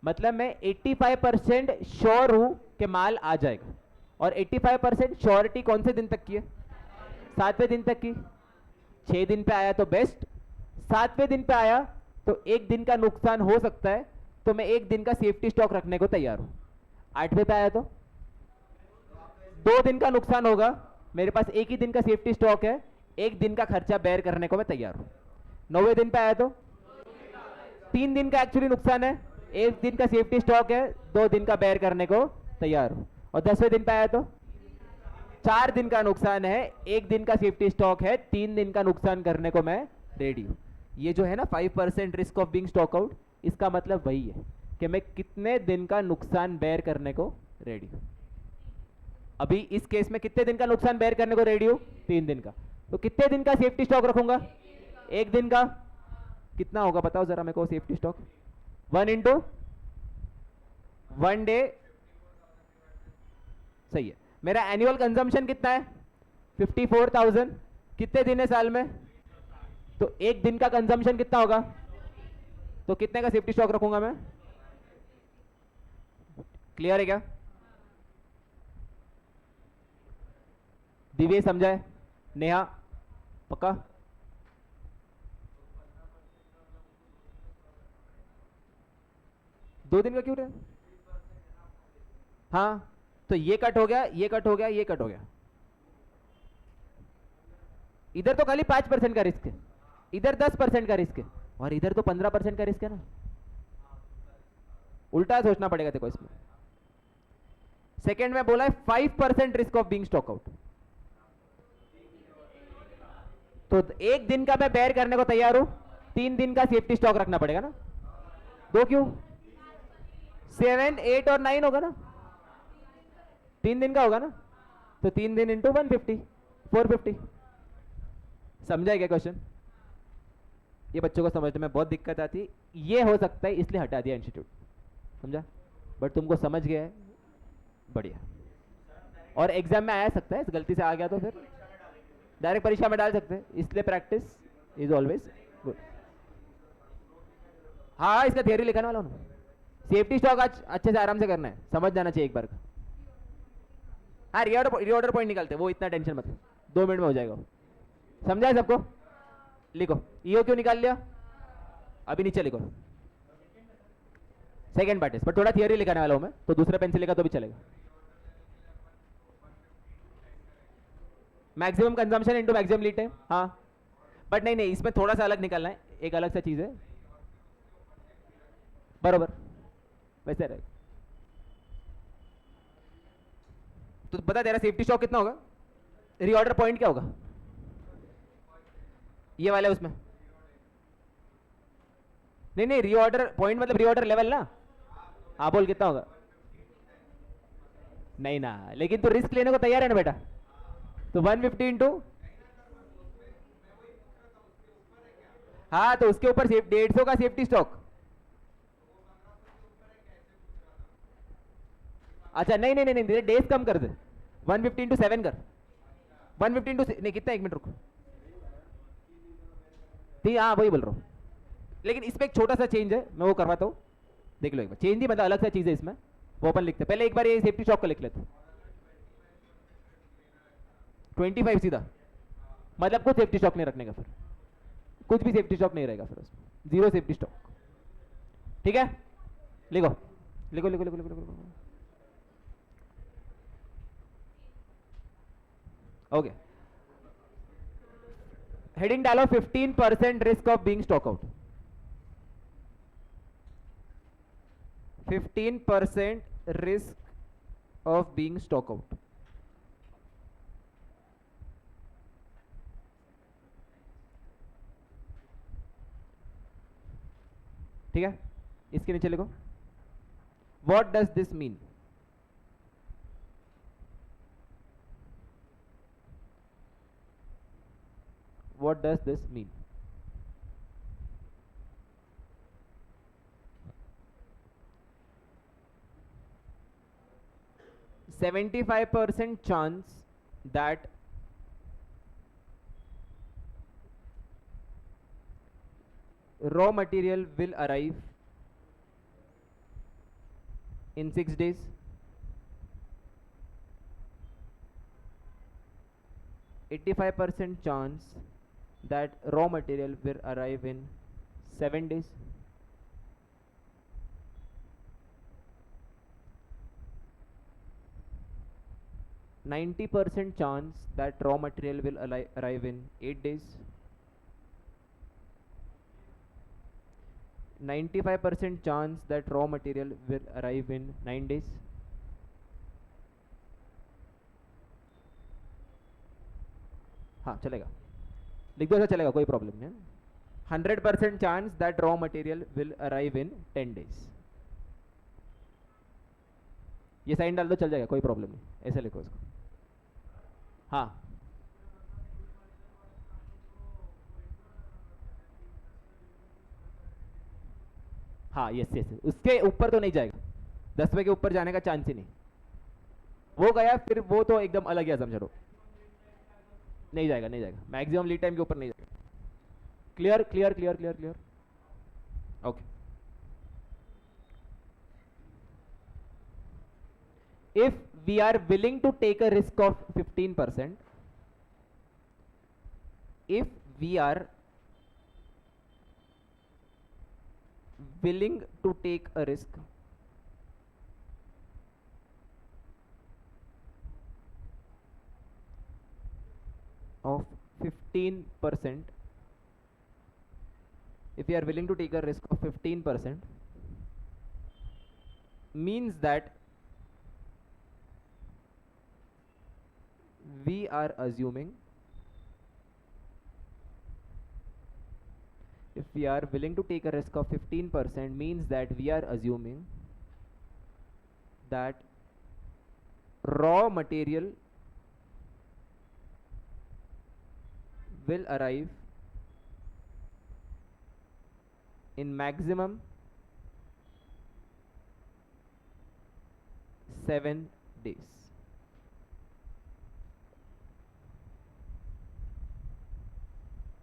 मतलब मैं 85% श्योर हूं कि माल आ जाएगा, और 85% श्योरिटी कौन से दिन तक की है? 7वें दिन तक की। 6 दिन पे आया तो बेस्ट, 7वें दिन पे आया तो 1 दिन का नुकसान हो सकता है, तो मैं 1 दिन का सेफ्टी स्टॉक रखने को तैयार हूं। 8वें पे आया तो 2 दिन का नुकसान होगा, मेरे पास 1 ही दिन का सेफ्टी स्टॉक है, 1 दिन का खर्चा बेयर करने को मैं तैयार हूं। 9वें दिन पे आया तो 3 दिन का एक्चुअली नुकसान है, 1 दिन का सेफ्टी स्टॉक है, 2 दिन का बेयर करने को तैयार हूं। और 10वें दिन पे आया तो 4 दिन का नुकसान है, 1 दिन का सेफ्टी स्टॉक है, 3 दिन का नुकसान करने को मैं रेडी हूं। ये जो है ना 5% risk of being stock out, इसका मतलब वही है कि मैं कितने दिन का नुकसान बेयर करने को रेडी हूं। अभी इस केस में कितने दिन का नुकसान बेयर करने को रेडी हूं? 3 दिन का। तो कितने दिन का सेफ्टी स्टॉक रखूंगा? 1 दिन का। कितना होगा बताओ जरा मेरे को सेफ्टी स्टॉक? 1 into 1 day. सही है। मेरा एनुअल कंजम्पशन कितना है? 54,000। कितने दिन है साल में? तो 1 दिन का कंजम्पशन कितना होगा? तो कितने का सेफ्टी स्टॉक रखूंगा मैं? क्लियर है क्या? दिव्य समझा है? नेहा पक्का? दो दिन का क्यों रहे? हाँ, तो ये कट हो गया, ये कट हो गया, ये कट हो गया। इधर तो खाली 5% का रिस्क है, इधर 10% का रिस्क है, और इधर तो 15% का रिस्क है ना। उल्टा सोचना पड़ेगा देखो इसमें। सेकेंड में बोला है 5% risk of being stock out. तो एक दिन का मैं बेयर करने को तैयार हूं, 3 दिन का सेफ्टी स्टॉक रखना पड़ेगा ना। दो क्यों, 7, 8 और 9 होगा ना, 3 दिन का होगा ना, तो 3 दिन इंटू 150, 450। समझा क्या क्वेश्चन? ये बच्चों को समझने में बहुत दिक्कत आती, ये हो सकता है इसलिए हटा दिया इंस्टीट्यूट, समझा? बट तुमको समझ गया है, बढ़िया। और एग्जाम में आ सकता है, इस गलती से आ गया तो फिर डायरेक्ट परीक्षा में डाल सकते हैं, इसलिए प्रैक्टिस इज ऑलवेज गुड। हाँ, इसका थियरी लिखाने वाला हूँ। सेफ्टी स्टॉक आज अच्छे से आराम से करना है, समझ जाना चाहिए एक बार का। हाँ, रिऑर्डर पॉइंट निकालते हैं, वो इतना टेंशन मत लो, 2 मिनट में हो जाएगा। समझा है सबको? लिखो, ईओ क्यों निकाल लिया, अभी नीचे लिखो। सेकेंड पार्ट है, पर थोड़ा थियरी लिखाने वाला हूं मैं, तो दूसरे पेन से लिखा तो भी चलेगा। Maximum consumption into maximum lead time, हाँ। बट नहीं नहीं, इसमें थोड़ा सा अलग निकालना है, एक अलग सा चीज है। बरोबर, वैसे रहे। तो बता तेरा सेफ्टी स्टॉक कितना होगा, रीऑर्डर पॉइंट क्या होगा, ये वाला है उसमें। नहीं नहीं, रीऑर्डर पॉइंट मतलब रीऑर्डर लेवल ना। हाँ बोल, कितना होगा? नहीं ना, लेकिन तू रिस्क लेने को तैयार है ना बेटा, तो 150 इंटू, हाँ तो उसके ऊपर 150 का सेफ्टी स्टॉक। अच्छा नहीं नहीं नहीं नहीं, डेज कम कर दे, 150 इंटू 7 कर, 150 इंटू नहीं कितना, 1 मिनट रुको, ठीक, हाँ वही बोल रहा हूँ। लेकिन इसमें एक छोटा सा चेंज है, मैं वो करवाता हूँ, देख लो एक बार। चेंज ही मतलब अलग सा चीज है इसमें, वो अपन लिखते हैं। पहले एक बार ये सेफ्टी स्टॉक का लिख लेते, 25 सीधा, मतलब कुछ सेफ्टी स्टॉक नहीं रखने का, फिर कुछ भी सेफ्टी स्टॉक नहीं रहेगा फिर उसमें, 0 सेफ्टी स्टॉक। ठीक है, लिखो लिखो लिखो लिखो लिखो लिखो, लिखो। ओके, हेडिंग डालो 15% risk of being stock out, 15% risk of being stock out. ठीक है, इसके नीचे लिखो, what does this mean. What does this mean? %75 chance that raw material will arrive in 6 days. 85% chance that raw material will arrive in 7 days. 90% chance that raw material will arrive in 8 days. 95% chance that raw material will arrive in 9 days. हाँ चलेगा, लिख दो, ऐसा चलेगा, कोई प्रॉब्लम नहीं है। 100% chance that raw material will arrive in 10 days. ये साइन डाल दो, चल जाएगा, कोई प्रॉब्लम नहीं, ऐसे लिखो इसको। हाँ हाँ, यस यस, उसके ऊपर तो नहीं जाएगा, 10वें के ऊपर जाने का चांस ही नहीं, वो गया फिर वो तो एकदम अलग ही समझ लो, नहीं जाएगा नहीं जाएगा, मैक्सिमम लीड टाइम के ऊपर नहीं जाएगा। Clear clear clear clear clear, okay. If we are willing to take a risk of 15%, if we are willing to take a risk of 15%, if we are willing to take a risk of 15%, means that we are assuming if we are willing to take a risk of 15% means that we are assuming that raw material will arrive in maximum 7 days.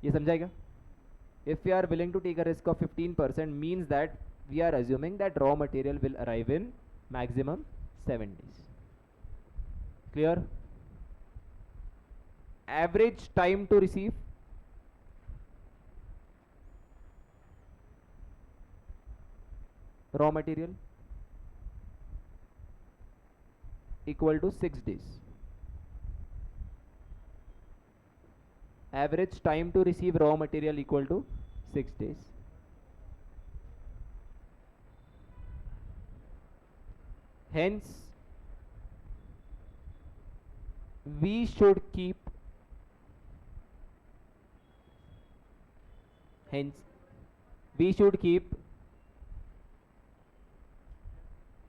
ये समझाएगा? If we are willing to take a risk of 15% means that we are assuming that raw material will arrive in maximum 7 days. Clear? Average time to receive raw material equal to 6 days. Average time to receive raw material equal to 6 days. Hence, we should keep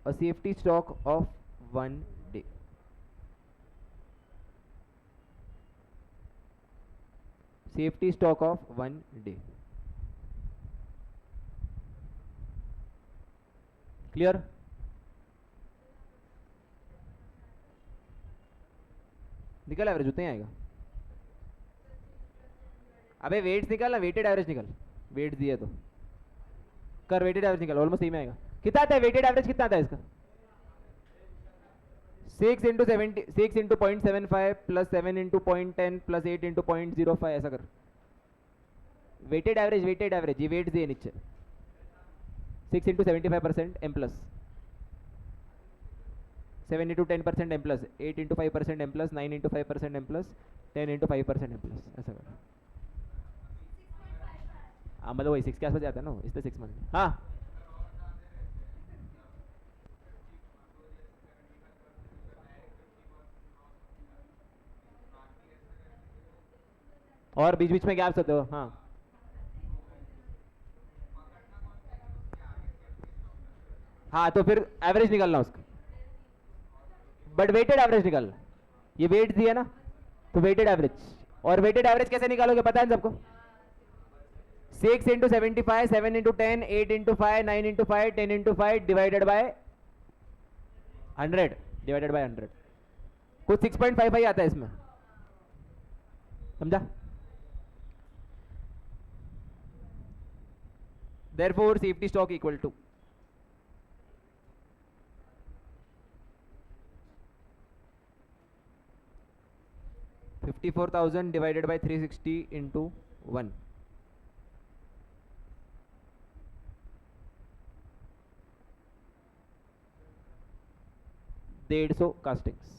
a safety stock of 1 day. Safety stock of 1 day. Clear? निकल एवरेज उतना ही आएगा. अबे वेट्स निकल ना, वेटेड एवरेज निकल. वेट्स दिए तो कर वेटेड एवरेज निकल, ऑलमोस्ट सही में आएगा. कितना आता है वेटेड एवरेज? कितना आता है इसका? 6 into 0.75 plus 7 into 0.10 plus 8 into 0.05 ऐसा कर. वेटेड एवरेज ये वेट दिए नीचे. 6 into 75% M plus 7 into 10% M plus 8 into 5% M plus 9 into 5% M plus 10 into 5% M plus ऐसा कर. हाँ मतलब वही 6 के आसपास जाता है ना, इसलिए 6 मान. हाँ और बीच बीच में गैप्स होते हो. हाँ हाँ तो फिर एवरेज निकालना उसका, बट वेटेड एवरेज निकालना. ये वेट दिया ना तो वेटेड एवरेज. और वेटेड एवरेज कैसे निकालोगे पता है सबको? 6 into 75 7 into 10 8 into 5 9 into 5 10 into 5 divided by 100 divided by 100. कुछ 6.55 आता है इसमें, समझा? Therefore safety stock equal to $54,000 divided by 360 into 1. $150 castings.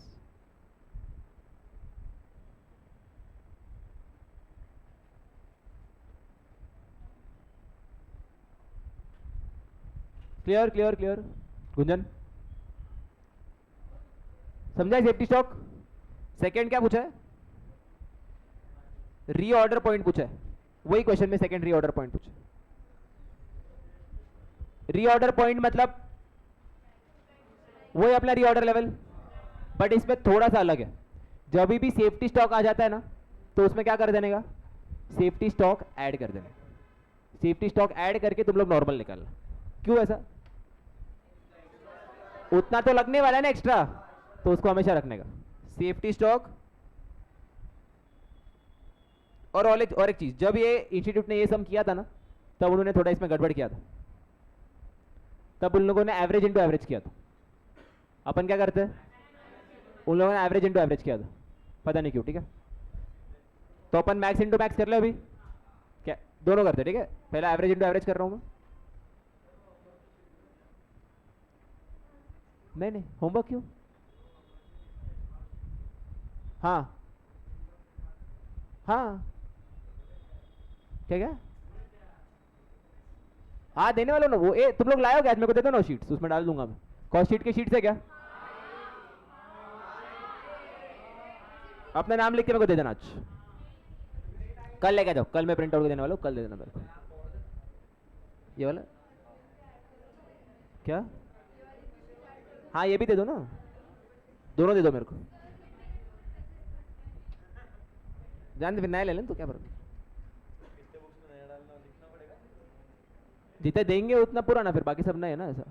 Clear Gunjan समझा? Safety stock. सेकंड क्या पूछा है? रीऑर्डर पॉइंट पूछा है. वही क्वेश्चन में सेकंड रीऑर्डर पॉइंट पूछा. रीऑर्डर पॉइंट मतलब वही अपना रीऑर्डर लेवल, बट इसमें थोड़ा सा अलग है. जब भी सेफ्टी स्टॉक आ जाता है ना तो उसमें क्या कर देने का? सेफ्टी स्टॉक ऐड कर देना. सेफ्टी स्टॉक ऐड करके तुम लोग नॉर्मल निकालना. क्यों ऐसा? उतना तो लगने वाला है ना एक्स्ट्रा, तो उसको हमेशा रखने का. Safety stock. और एक चीज, जब ये इंस्टीट्यूट ने ये सम किया था ना तब उन्होंने थोड़ा इसमें गड़बड़ किया था. तब उन लोगों ने एवरेज इंटू एवरेज किया था. अपन क्या करते हैं? उन लोगों ने एवरेज इंटू एवरेज किया था, पता नहीं क्यों. ठीक है, तो अपन मैक्स इंटू मैक्स कर ले. अभी क्या दोनों करते? ठीक है, पहले एवरेज इंटू एवरेज कर रहा हूं मैं. नहीं होमवर्क क्यों? हाँ क्या हाँ देने वाला ना वो. तुम लोग लाओगे आज? मेरे को दे दो ना शीट्स, उसमें डाल दूंगा मैं. कॉस्ट शीट की शीट से क्या अपना नाम लिख के मेरे को दे देना आज. कल लेके जाओ, कल मैं प्रिंट आउट देने वाला हूँ, कल दे देना मेरे को. ये वाला क्या? हाँ ये भी दे दो ना, दोनों दे दो मेरे को। जान दे, फिर नया ले लें तो क्या फर्क है? जितना देंगे उतना पुराना, फिर बाकी सब नया है ना ऐसा।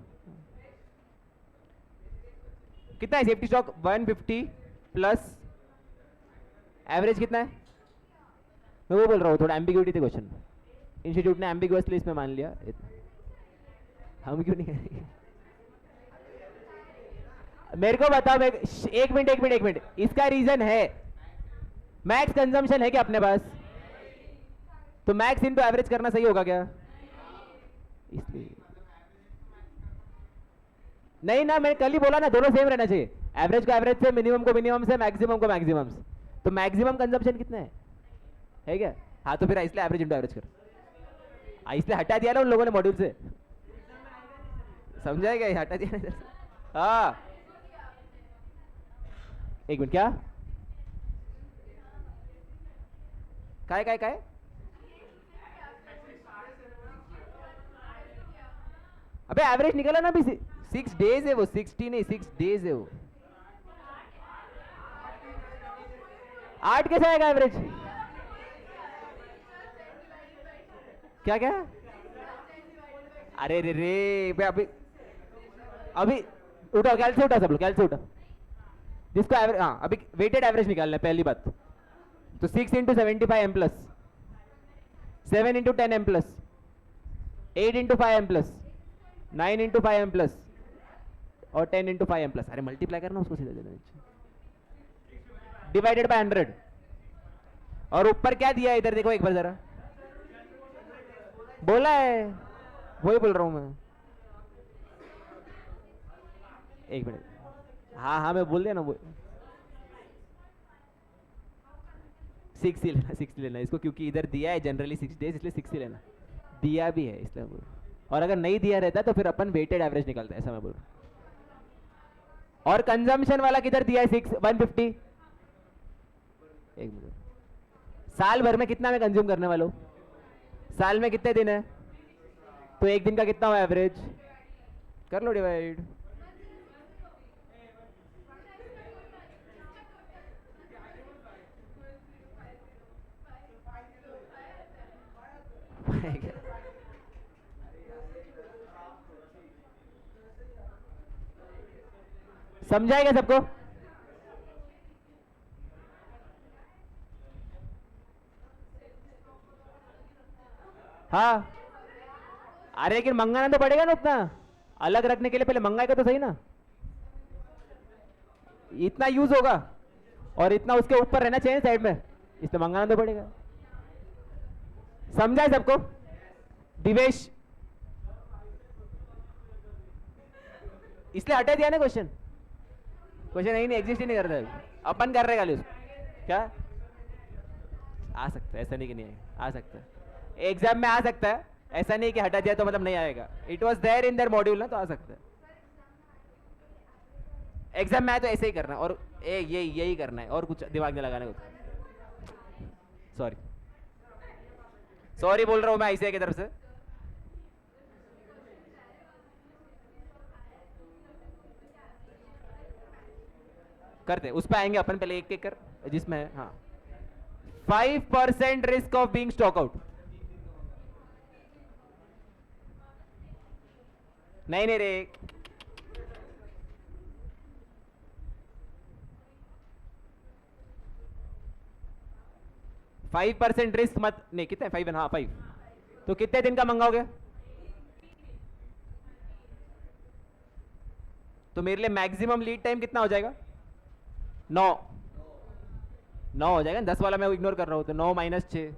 कितना है सेफ्टी स्टॉक? 150 प्लस एवरेज कितना है? मैं वो बोल रहा हूँ, थोड़ा एम्बिग्यूटी थे क्वेश्चन में, इंस्टीट्यूट ने एम्बिगुअसली इसमें मान लिया। हम क्यों नहीं करेंगे? मेरे को बताओ, एक मिनट एक मिनट एक मिनट, इसका रीजन है मैक्स कंजम्पशन है क्या अपने पास? तो मैक्स इनटू एवरेज करना सही होगा क्या? इसलिए नहीं ना, मैंने कल ही बोला ना, दोनों सेम रहना चाहिए। एवरेज को एवरेज से, मिनिमम को मिनिमम से, मैक्सिमम को मैक्सिमम से। तो मैक्सिमम कंजम्पशन कितना है क्या? हाँ तो फिर इसलिए एवरेज इंटू एवरेज कर, इसलिए हटा दिया ना उन लोगों ने मॉड्यूल से, समझाएगा? हटा दिया। हाँ एक मिनट, क्या काय? अबे एवरेज निकला ना अभी, 6 डेज है वो, 60 नहीं 6 डेज है वो। 8 कैसे आएगा एवरेज? क्या? अरे रे रे अभी अभी उठा, कैल से उठा सब लोग, कैल से उठा जिसको एवरेज। हाँ अभी वेटेड एवरेज निकालना है पहली बात तो 6 into 75 M plus, 7 into 10 M plus, 8 into 5 M plus, 9 into 5 M plus और 10 इंटू 5 एम प्लस। अरे मल्टीप्लाई करना उसको सीधा देना, डिवाइडेड बाय 100। और ऊपर क्या दिया है इधर देखो एक बार जरा, बोला है वही बोल रहा हूं मैं। एक मिनट, हाँ मैं बोल दिया ना वो 6 ही लेना, 6 लेना इसको, क्योंकि इधर दिया है जनरली 6 डेज, इसलिए 6 ही लेना, दिया भी है इसलिए बोल। और अगर नहीं दिया रहता तो फिर अपन वेटेड एवरेज निकालते हैं, ऐसा मैं बोल रहा हूं। और कंजम्पशन वाला किधर दिया है? 150। एक मिनट, साल भर में कितना मैं कंज्यूम करने वाला हूं? साल में कितने दिन है? तो एक दिन का कितना हुआ एवरेज? कर लो डिवाइड। समझाएगा सबको? हाँ अरे लेकिन मंगाना तो पड़ेगा ना उतना, अलग रखने के लिए पहले मंगाएगा तो सही ना। इतना यूज होगा और इतना उसके ऊपर रहना चाहिए साइड में, इसलिए मंगाना तो पड़ेगा। समझा है सबको? दिवेश इसलिए हटा दिया ना क्वेश्चन, क्वेश्चन नहीं एग्जिस्ट ही नहीं करता है, अपन कर रहे खाली उसको। क्या आ सकता है, ऐसा नहीं कि नहीं आ सकता है, एग्जाम में आ सकता है, ऐसा नहीं कि हटा दिया तो मतलब नहीं आएगा। It was there in there module ना, तो आ सकता है। एग्जाम में आए तो ऐसे ही करना है, और यही करना है, और कुछ दिमाग में लगाने को। सॉरी बोल रहा हूं मैं आईसीआई की तरफ से। करते उस पर आएंगे अपन, पहले एक कर जिसमें हाँ 5% risk of being stock out. नहीं रे, 5% रिस्क मत, नहीं कितने 5 हाँ 5, तो कितने दिन का मंगाओगे? तो मेरे लिए मैक्सिमम लीड टाइम कितना हो जाएगा? 9 हो जाएगा। 10 वाला मैं इग्नोर कर रहा हूं, तो 9 - 6,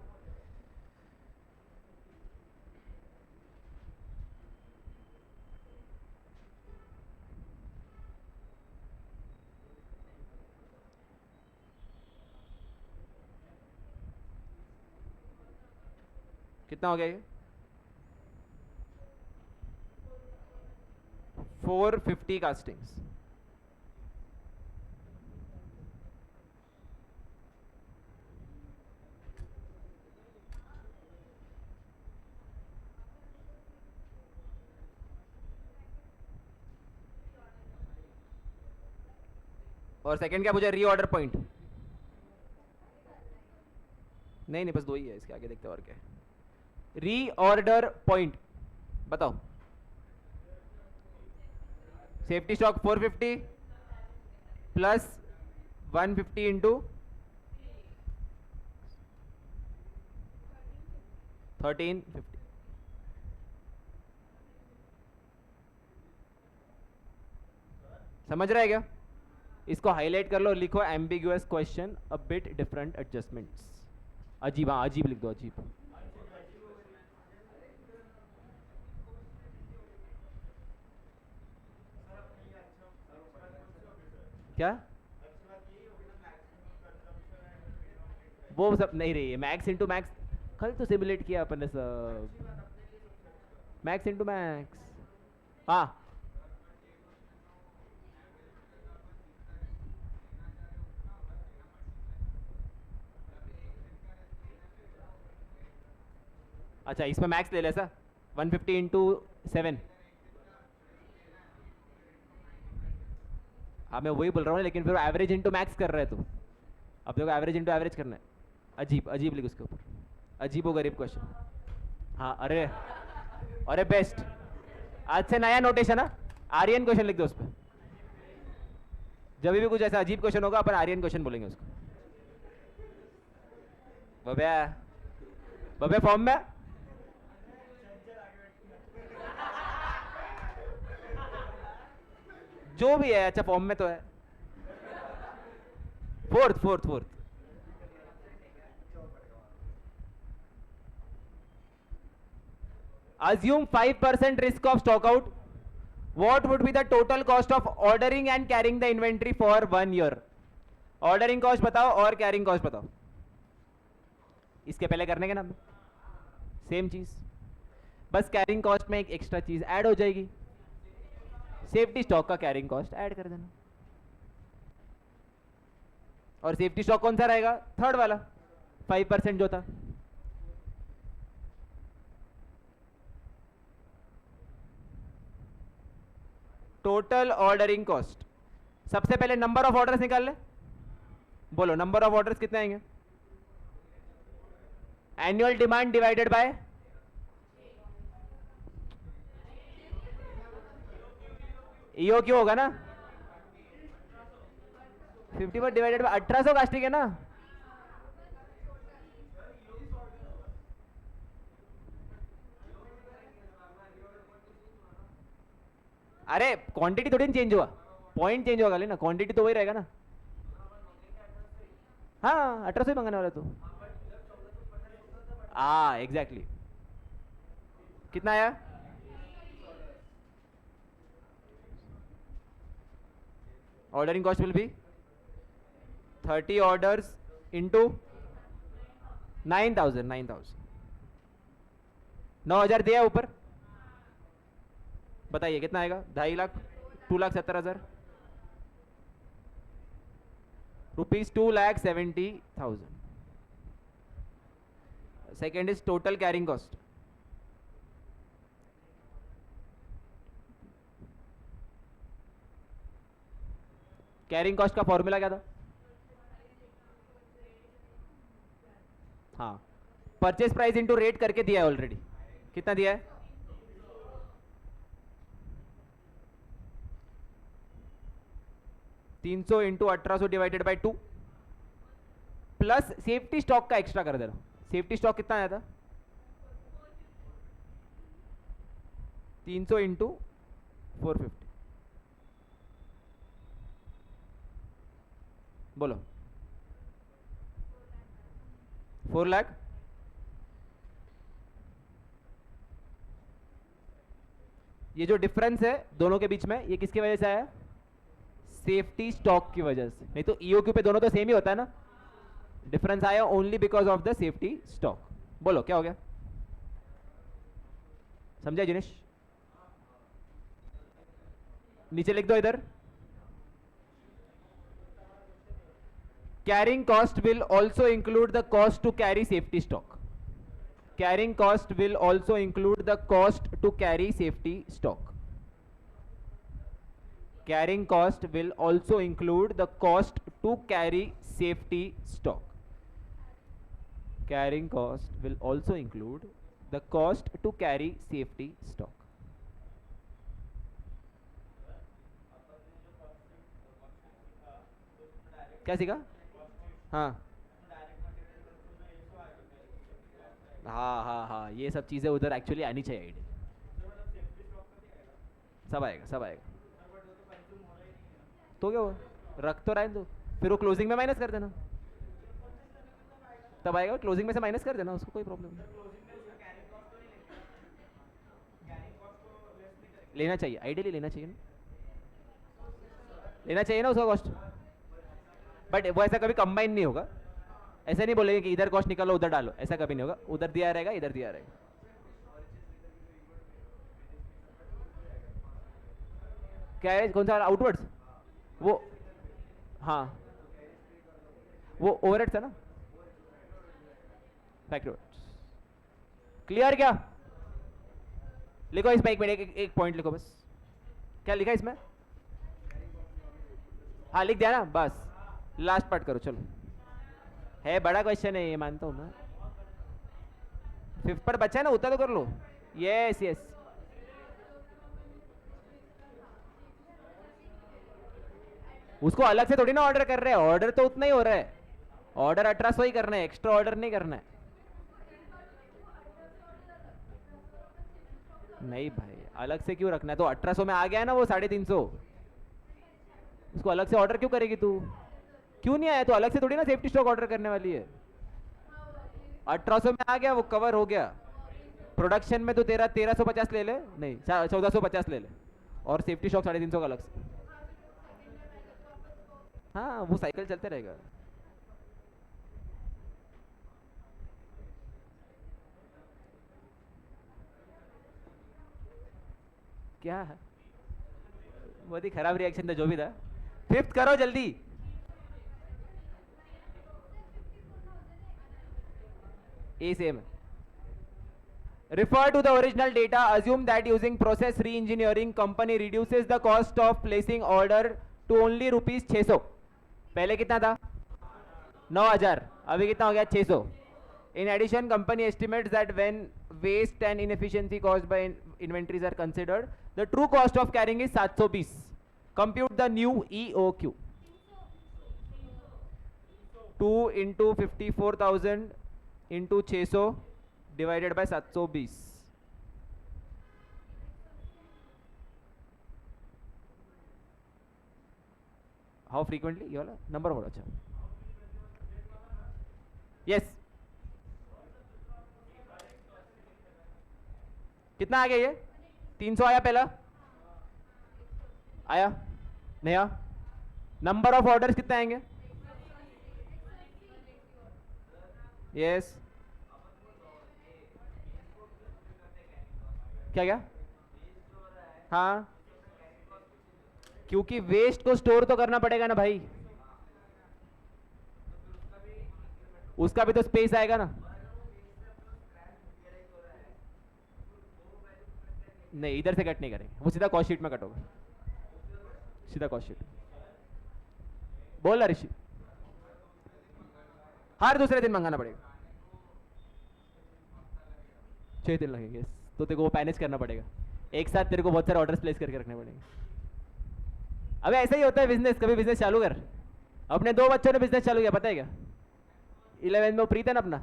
कितना हो गया ये? 450 कास्टिंग्स। और सेकंड क्या पूछा, रीऑर्डर पॉइंट? नहीं नहीं, बस दो ही है, इसके आगे देखते हैं और क्या है। रीऑर्डर पॉइंट बताओ। Safety stock 450 plus 150 into 1350। समझ रहे क्या? इसको हाईलाइट कर लो, लिखो ambiguous question a bit different adjustments. अजीब, हाँ अजीब लिख दो, अजीब। क्या वो सब नहीं रही है, मैक्स इंटू मैक्स कल तो सिमुलेट किया अपन ने सब, मैक्स इंटू मैक्स। हाँ अच्छा, इसमें मैक्स ले ले ऐसा 150 इंटू 7। हाँ मैं वही बोल रहा हूँ, लेकिन फिर एवरेज इंटू मैक्स कर रहे हैं तो अब देखो एवरेज इंटू एवरेज करना है। अजीब अजीब लिख उसके ऊपर, अजीब व गरीब क्वेश्चन। हाँ अरे अरे बेस्ट, आज से नया नोटेशन है, आर्यन क्वेश्चन लिख दो उस पर। जब भी कुछ ऐसा अजीब क्वेश्चन होगा अपन आर्यन क्वेश्चन बोलेंगे उसको। बबे बबे फॉर्म में जो भी है, अच्छा फॉर्म में तो है। Fourth fourth fourth assume 5% risk of stock out. What would be the total cost of ordering and carrying the inventory for 1 year? Ordering cost बताओ और कैरिंग कॉस्ट बताओ। इसके पहले करने के ना सेम चीज, बस कैरिंग कॉस्ट में एक एक्स्ट्रा चीज ऐड हो जाएगी, सेफ्टी स्टॉक का कैरिंग कॉस्ट ऐड कर देना। और सेफ्टी स्टॉक कौन सा रहेगा? थर्ड वाला 5% जो था। टोटल ऑर्डरिंग कॉस्ट, सबसे पहले नंबर ऑफ ऑर्डर्स निकाल ले। बोलो नंबर ऑफ ऑर्डर्स कितने आएंगे? Annual demand divided by EO क्यों होगा ना, 50 पर डिवाइडेड बाय 1800 कास्टिक है ना। अरे क्वांटिटी थोड़ी चेंज हुआ, पॉइंट चेंज होगा ना, क्वांटिटी तो वही रहेगा ना। हाँ 1800 ही मंगाने वाला तू। हाँ एग्जैक्टली, कितना आया? Ordering cost will B 30 orders into 9000 9000 दिया ऊपर, बताइए कितना आएगा? 2.5 lakh, 2,70,000 rupees, 2,70,000। Second is total carrying cost. Carrying cost का फॉर्मूला क्या था? हाँ परचेज प्राइस इंटू रेट करके दिया है ऑलरेडी। कितना दिया है? 300 into 1800 divided by 2 plus safety stock का एक्स्ट्रा कर देना। सेफ्टी स्टॉक कितना आया था? 300 इंटू 450। बोलो 4 लाख। ये जो डिफरेंस है दोनों के बीच में, ये किसकी वजह से आया? सेफ्टी स्टॉक की वजह से। नहीं तो ईओक्यू पे दोनों तो सेम ही होता है ना, डिफरेंस आया only because of the safety stock. बोलो क्या हो गया? समझा जिनेश? नीचे लिख दो इधर, carrying cost will also include the cost to carry safety stock. Carrying cost will also include the cost to carry safety stock. Carrying cost will also include the cost to carry safety stock. Carrying cost will also include the cost to carry safety stock. क्या सीखा? हाँ हाँ हाँ हाँ, ये सब चीज़ें उधर एक्चुअली आनी चाहिए आइडिया. सब आएगा सब आएगा. तो क्या हुआ, रख तो रहा है तो फिर वो क्लोजिंग में माइनस कर देना, तब आएगा. क्लोजिंग में से माइनस कर देना, उसको कोई प्रॉब्लम नहीं. लेना चाहिए, आइडियली लेना चाहिए ना, लेना चाहिए ना उसका कॉस्ट. बट वो ऐसा कभी कंबाइन नहीं होगा. ऐसा नहीं बोलेंगे कि इधर कॉस्ट निकालो उधर डालो, ऐसा कभी नहीं होगा. उधर दिया रहेगा इधर दिया रहेगा. क्या है, कौन सा आउटवर्ड्स? वो हाँ, वो ओवरहेड था ना, फैक्ट्री. क्लियर क्या? लिखो इसमें, एक मिनट, एक पॉइंट लिखो बस. क्या लिखा इसमें? हाँ लिख दिया ना, बस लास्ट पार्ट करो. चलो, है बड़ा क्वेश्चन है ये, मानता हूँ मैं. 5th पर बचा है ना, उतना तो कर लो. Yes yes. उसको अलग से थोड़ी ना ऑर्डर कर रहे हैं, ऑर्डर तो उतना ही हो रहा है. ऑर्डर 1800 ही करना है, एक्स्ट्रा ऑर्डर नहीं करना है. नहीं भाई, अलग से क्यों रखना है? तो 1800 में आ गया है ना वो 350. उसको अलग से ऑर्डर क्यों करेगी तू? क्यों नहीं आया? तो अलग से थोड़ी ना सेफ्टी स्टॉक ऑर्डर करने वाली है. 1800 में आ गया, वो कवर हो गया. प्रोडक्शन में तो तेरा 1350 ले ले, नहीं 1450 ले ले, और सेफ्टी स्टॉक 350 का अलग से. हाँ, वो साइकिल चलते रहेगा. क्या है, बहुत ही खराब रिएक्शन था जो भी था. 5th करो जल्दी. ए same. Refer to the original data. Assume that using process re-engineering, company reduces the cost of placing order to only rupees 600. पहले कितना था? 9000. अभी कितना हो गया? 600. In addition, company estimates that when waste and inefficiency caused by inventories are considered, the true cost of carrying is 720. Compute the new EOQ. 2 into 54,000 into 600 divided by 720. How frequently? ये वाला नंबर बहुत अच्छा. Yes. कितना आ गया ये? 300 आया पहला? आया? नहीं आया? नंबर ऑफ ऑर्डर्स कितने आएंगे? यस. क्या क्या? हाँ, क्योंकि वेस्ट को स्टोर तो करना पड़ेगा ना भाई. उसका भी तो स्पेस आएगा ना. नहीं, इधर से कट नहीं करेंगे, वो सीधा कॉस्ट शीट में कट होगा. सीधा कॉस्ट शीट. बोल ऋषि, हर दूसरे दिन मंगाना पड़ेगा. 6 दिन लगेंगे. तो तेरे को वो मैनेज करना पड़ेगा. एक साथ तेरे को बहुत सारे ऑर्डर्स प्लेस करके रखने पड़ेंगे. अबे ऐसा ही होता है बिजनेस. कभी बिजनेस चालू कर. अपने 2 बच्चों ने बिजनेस चालू किया, पता है क्या? 11th में वो प्रीत है ना अपना,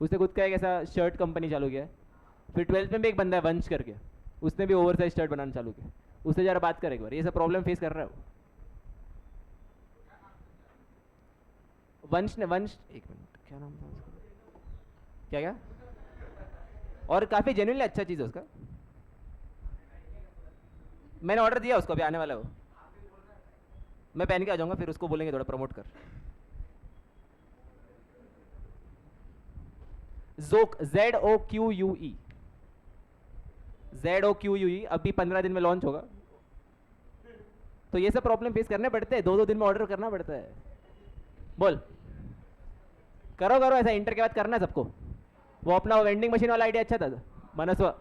उसने खुद का एक ऐसा शर्ट कंपनी चालू किया. फिर 12th में भी एक बंदा है वंश करके, उसने भी ओवर साइज शर्ट बनाना चालू किया. उससे जरा बात कर एक बार, ये सब प्रॉब्लम फेस कर रहा है वो. वंश ने, वंश, एक मिनट, क्या नाम था उसका? क्या क्या? और काफी जेन्युइनली अच्छा चीज है उसका. मैंने ऑर्डर दिया उसको, अभी आने वाला है वो. मैं पहन के आ जाऊंगा, फिर उसको बोलेंगे थोड़ा प्रमोट कर. जोक, ZOQUE, ZOQUE अभी 15 दिन में लॉन्च होगा. तो ये सब प्रॉब्लम फेस करने पड़ते हैं. 2-2 दिन में ऑर्डर करना पड़ता है. बोल, करो करो ऐसा. इंटर के बाद करना है सबको. वो अपना वेंडिंग मशीन वाला आइडिया अच्छा था, मनस्व,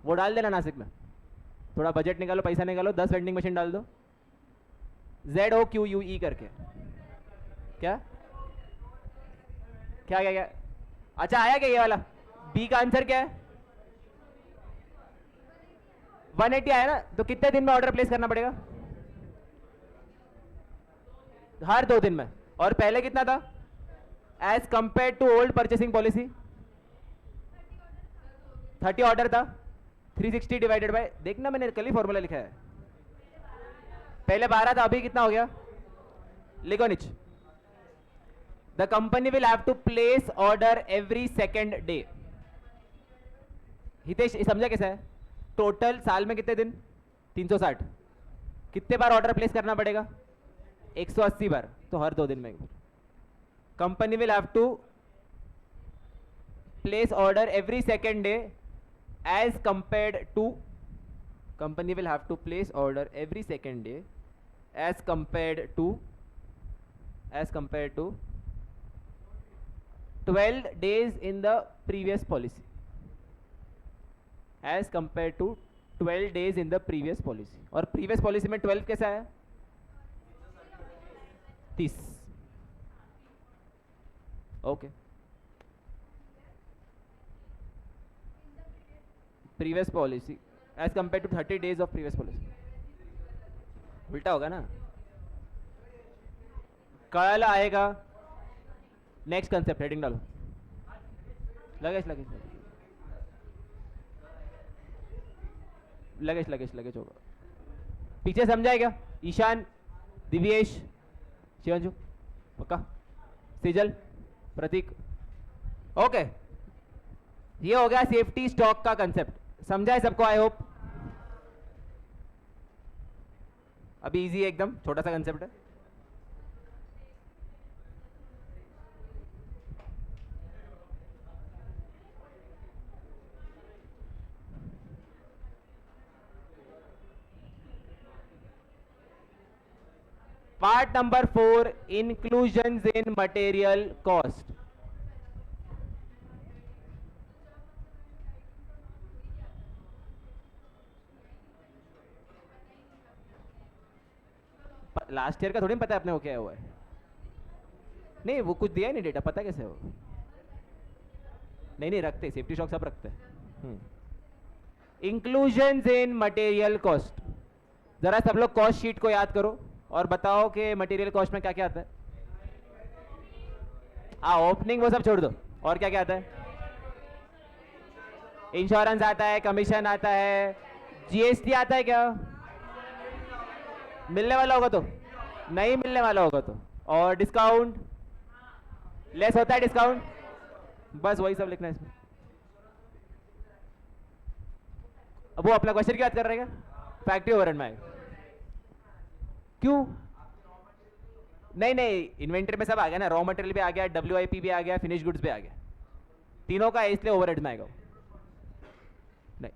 वो डाल देना नासिक में. थोड़ा बजट निकालो, पैसा निकालो, 10 वेंडिंग मशीन डाल दो, ZOQUE करके। क्या क्या क्या क्या? अच्छा आया क्या ये वाला? बी का आंसर क्या है? 180 आया ना, तो कितने दिन में ऑर्डर प्लेस करना पड़ेगा? हर 2 दिन में। और पहले कितना था as compare to old purchasing policy? 30 order था, 360 डिवाइडेड बाय, देखना मैंने कल ही फॉर्मूला लिखा है। पहले 12 था, अभी कितना हो गया? लिखो नीचे। The company will have to place order every second day. Hitesh समझा कैसा है? टोटल साल में कितने दिन? 360। कितने बार ऑर्डर प्लेस करना पड़ेगा? 180 बार, तो हर 2 दिन में एक बार। Company will have to place order every second day as compared to, company will have to place order every second day as compared to 12 days in the previous policy, as compared to 12 days in the previous policy। और previous policy में 12 कैसा है? 30। Okay, previous policy as compare to 30 days of previous policy. उल्टा होगा ना, कल आएगा। नेक्स्ट कंसेप्ट, हेडिंग डालो। Luggage luggage luggage luggage luggage होगा। पीछे समझाए क्या? ईशान, दिव्येश, शिवंजू, पक्का, सिजल, प्रतीक। ओके, ये हो गया सेफ्टी स्टॉक का कंसेप्ट। समझा है सबको? I hope. अभी इजी है एकदम, छोटा सा कंसेप्ट है। पार्ट नंबर 4, इंक्लूजन्स इन मटेरियल कॉस्ट। लास्ट ईयर का थोड़ी पता है अपने को क्या हुआ है। नहीं वो कुछ दिया ही नहीं डेटा, पता कैसे हो? नहीं रखते, सेफ्टी स्टॉक सब रखते हैं। इंक्लूजन्स इन मटेरियल कॉस्ट। जरा सब लोग कॉस्ट शीट को याद करो और बताओ कि मटेरियल कॉस्ट में क्या क्या आता है। ओपनिंग वो सब छोड़ दो, और क्या क्या आता है? इंश्योरेंस आता है, कमीशन आता है, जीएसटी आता है क्या? मिलने वाला होगा तो, नहीं मिलने वाला होगा तो, और डिस्काउंट लेस होता है, डिस्काउंट, बस वही सब लिखना है इसमें। अब वो अपना क्वेश्चन की बात कर रहे हैं क्या? फैक्ट्री ओवरहेड में क्यों? नहीं इन्वेंटरी में सब आ गया ना, रॉ मटेरियल भी आ गया, WIP भी आ गया, फिनिश गुड्स भी आ गया, तीनों का इसलिए ओवरहेड में आएगा। नहीं,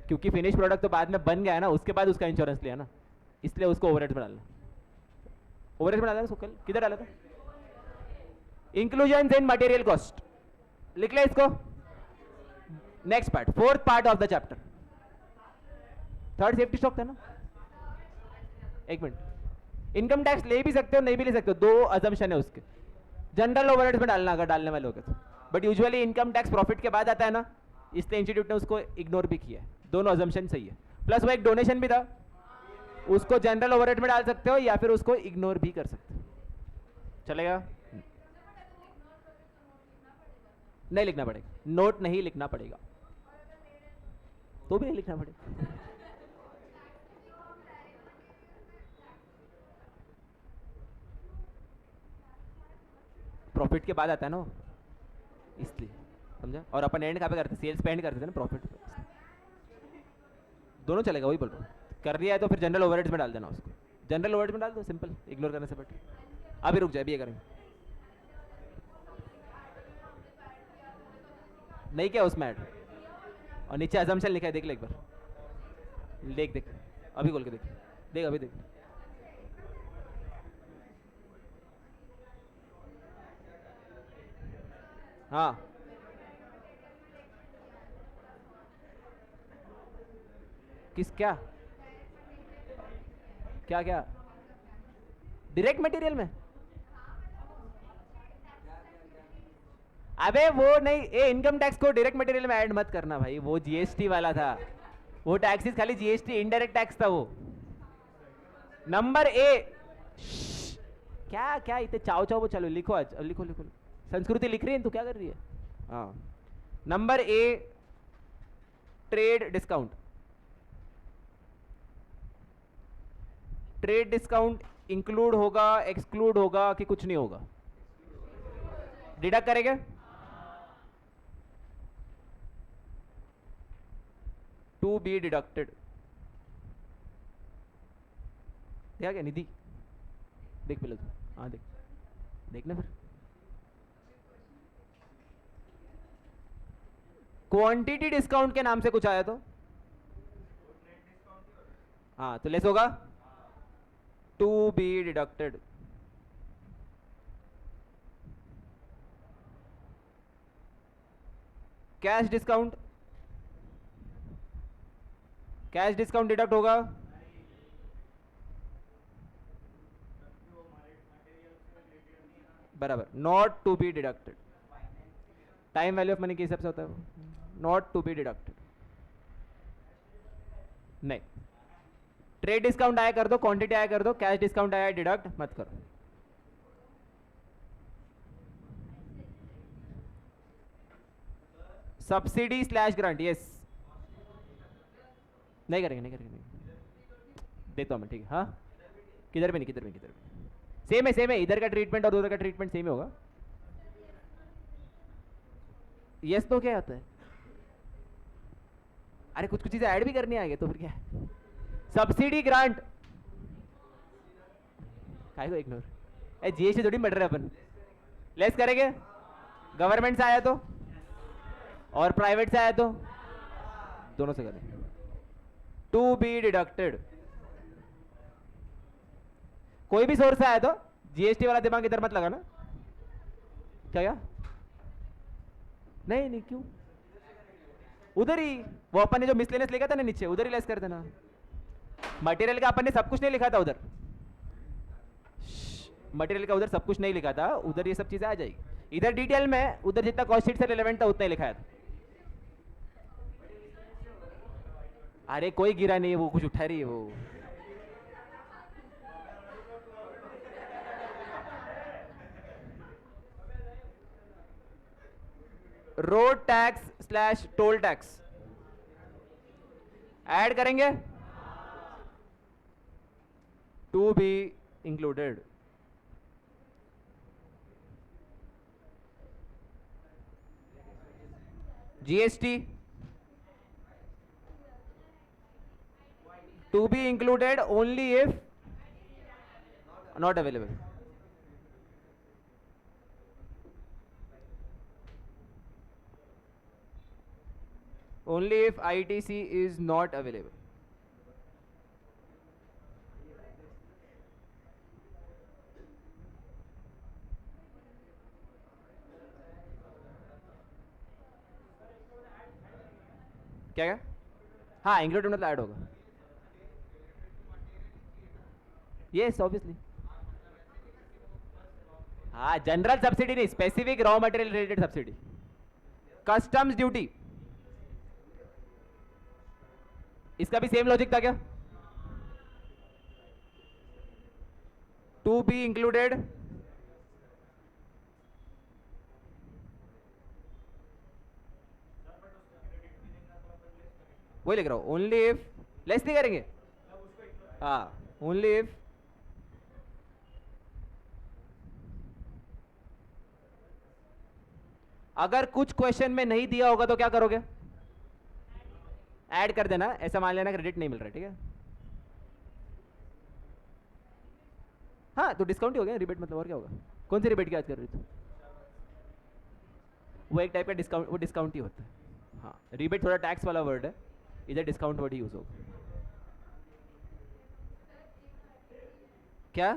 क्योंकि फिनिश प्रोडक्ट तो बाद में बन गया है ना, उसके बाद उसका इंश्योरेंस लिया ना, इसलिए उसको ओवरहेड में डालना। ओवरहेड में डाला उसको, कल किधर डाला था? इंक्लूजन इन मटेरियल कॉस्ट, लिख ले इसको। Next part, fourth part of the chapter. Third safety stock था ना? एक मिनट, इनकम टैक्स ले भी सकते हो, नहीं भी ले सकते हो, दो अजम्पशन है उसके। जनरल ओवरहेड्स में डालना अगर डालने वाले हो तो, but usually income tax profit के बाद आता है ना, इसलिए इंस्टीट्यूट ने उसको इग्नोर भी किया है। दोनों अजम्पशन सही है, प्लस वो एक डोनेशन भी था, उसको जनरल ओवरहेड में डाल सकते हो या फिर उसको इग्नोर भी कर सकते हो, चलेगा? नहीं लिखना पड़ेगा, नोट नहीं लिखना पड़ेगा, तो भी नहीं लिखना पड़ेगा। प्रॉफिट के बाद आता है ना, इसलिए समझा। और अपन एंड कहाँ पे करते, सेल्स पे एंड करते थे ना, प्रॉफिट पे। दोनों चलेगा, वही बोल रहा हूँ। कर दिया है तो फिर जनरल ओवरहेड्स में डाल देना उसको, जनरल ओवरहेड में डाल दो, सिंपल, इग्नोर करने से बेटर। अभी रुक जाए, अभी ये करेंगे। नहीं क्या उसमें ऐड, और नीचे अजम्पशन लिखा है, देख ले एक बार, देख देख, अभी खोल के देख, देख अभी देख। हाँ किस क्या क्या क्या डायरेक्ट मटेरियल में? अबे वो नहीं, ए इनकम टैक्स को डायरेक्ट मटेरियल में ऐड मत करना भाई, वो जीएसटी वाला था। वो टैक्सेस खाली जीएसटी इनडायरेक्ट टैक्स था वो। Number A. क्या क्या इतने चाव चाव वो, चलो लिखो आज, लिखो लिखो। संस्कृति लिख रही है तू, क्या कर रही है? हाँ। Number A, trade discount. Trade discount include होगा, एक्सक्लूड होगा कि कुछ नहीं होगा? डिडक्ट करेंगे? To be deducted. देखा क्या निधि? देख पहले तू, हाँ देख, देखना फिर। क्वांटिटी डिस्काउंट के नाम से कुछ आया तो? हाँ तो लेस होगा to be deducted. Cash discount, cash discount deduct होगा? बराबर, not to be deducted. Time value of money के हिसाब से होता है वो, नॉट टू बी डिडक्टेड। नहीं, ट्रेड डिस्काउंट आया कर दो, क्वांटिटी आया कर दो, कैश डिस्काउंट आया डिडक्ट मत करो। Subsidy slash grant, yes. नहीं करेंगे, नहीं करेंगे, नहीं देता हूँ मैं, ठीक है। हाँ, किधर में नहीं, किधर में, किधर में सेम है, सेम है। इधर का ट्रीटमेंट और उधर का ट्रीटमेंट सेम ही होगा। यस तो क्या आता है? अरे कुछ कुछ चीजें ऐड भी करनी आएगी तो फिर क्या है? सब्सिडी ग्रांट काय को इग्नोर? ए जीएसटी थोड़ी बढ़ रहे अपन, लेस करेंगे। गवर्नमेंट से आया तो और प्राइवेट से आया तो दोनों से करें। टू बी डिडक्टेड, कोई भी सोर्स से आया तो जीएसटी वाला दिमाग इधर मत लगाना। क्या क्या? नहीं नहीं, क्यों? उधर ही वो अपन ने जो मिसलेनियस लिखा था ना नीचे, उधर ही लेस कर देना। मटेरियल का अपन ने सब कुछ नहीं लिखा था उधर, मटेरियल का उधर सब कुछ नहीं लिखा था, उधर ये सब चीजें आ जाएगी। इधर डिटेल में, उधर जितना कॉस्ट शीट से रिलेवेंट था उतना ही लिखा था। अरे कोई गिरा नहीं है, वो कुछ उठा रही है वो। Road tax slash toll tax add करेंगे, to be included. GST to be included only if not available. Only if ITC is not available. क्या क्या? हाँ, इंक्लूडेड मतलब ऐड होगा। Yes obviously. हाँ, जनरल सब्सिडी नहीं, specific raw material related subsidy. Customs duty, इसका भी सेम लॉजिक था क्या? टू बी इंक्लूडेड वही लिख रहा हूं, ओनली इफ, लेस नहीं करेंगे। हाँ, ओनली इफ अगर कुछ क्वेश्चन में नहीं दिया होगा तो क्या करोगे? ऐड कर देना, ऐसा मान लेना क्रेडिट नहीं मिल रहा, ठीक है? हाँ तो डिस्काउंट ही हो गया, रिबेट मतलब और क्या होगा? कौन सी रिबेट की बात कर रही थी? वो एक टाइप का डिस्काउंट, वो डिस्काउंट ही होता है। हाँ, रिबेट थोड़ा टैक्स वाला वर्ड है, इधर डिस्काउंट वर्ड ही यूज होगा। क्या?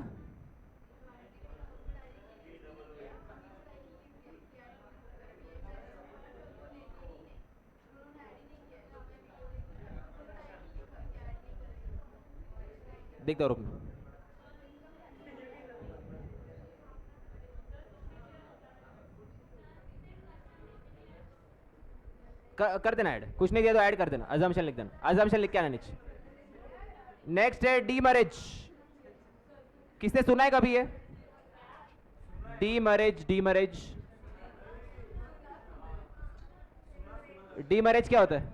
देखता रुक कर देना ऐड, कुछ नहीं दिया तो ऐड कर देना, अजम्पशन लिख देना, अजम्पशन लिख के आना नीचे। नेक्स्ट है डीमैरिज। किसने सुना है कभी ये डीमैरिज? डीमैरिज, डीमैरिज क्या होता है?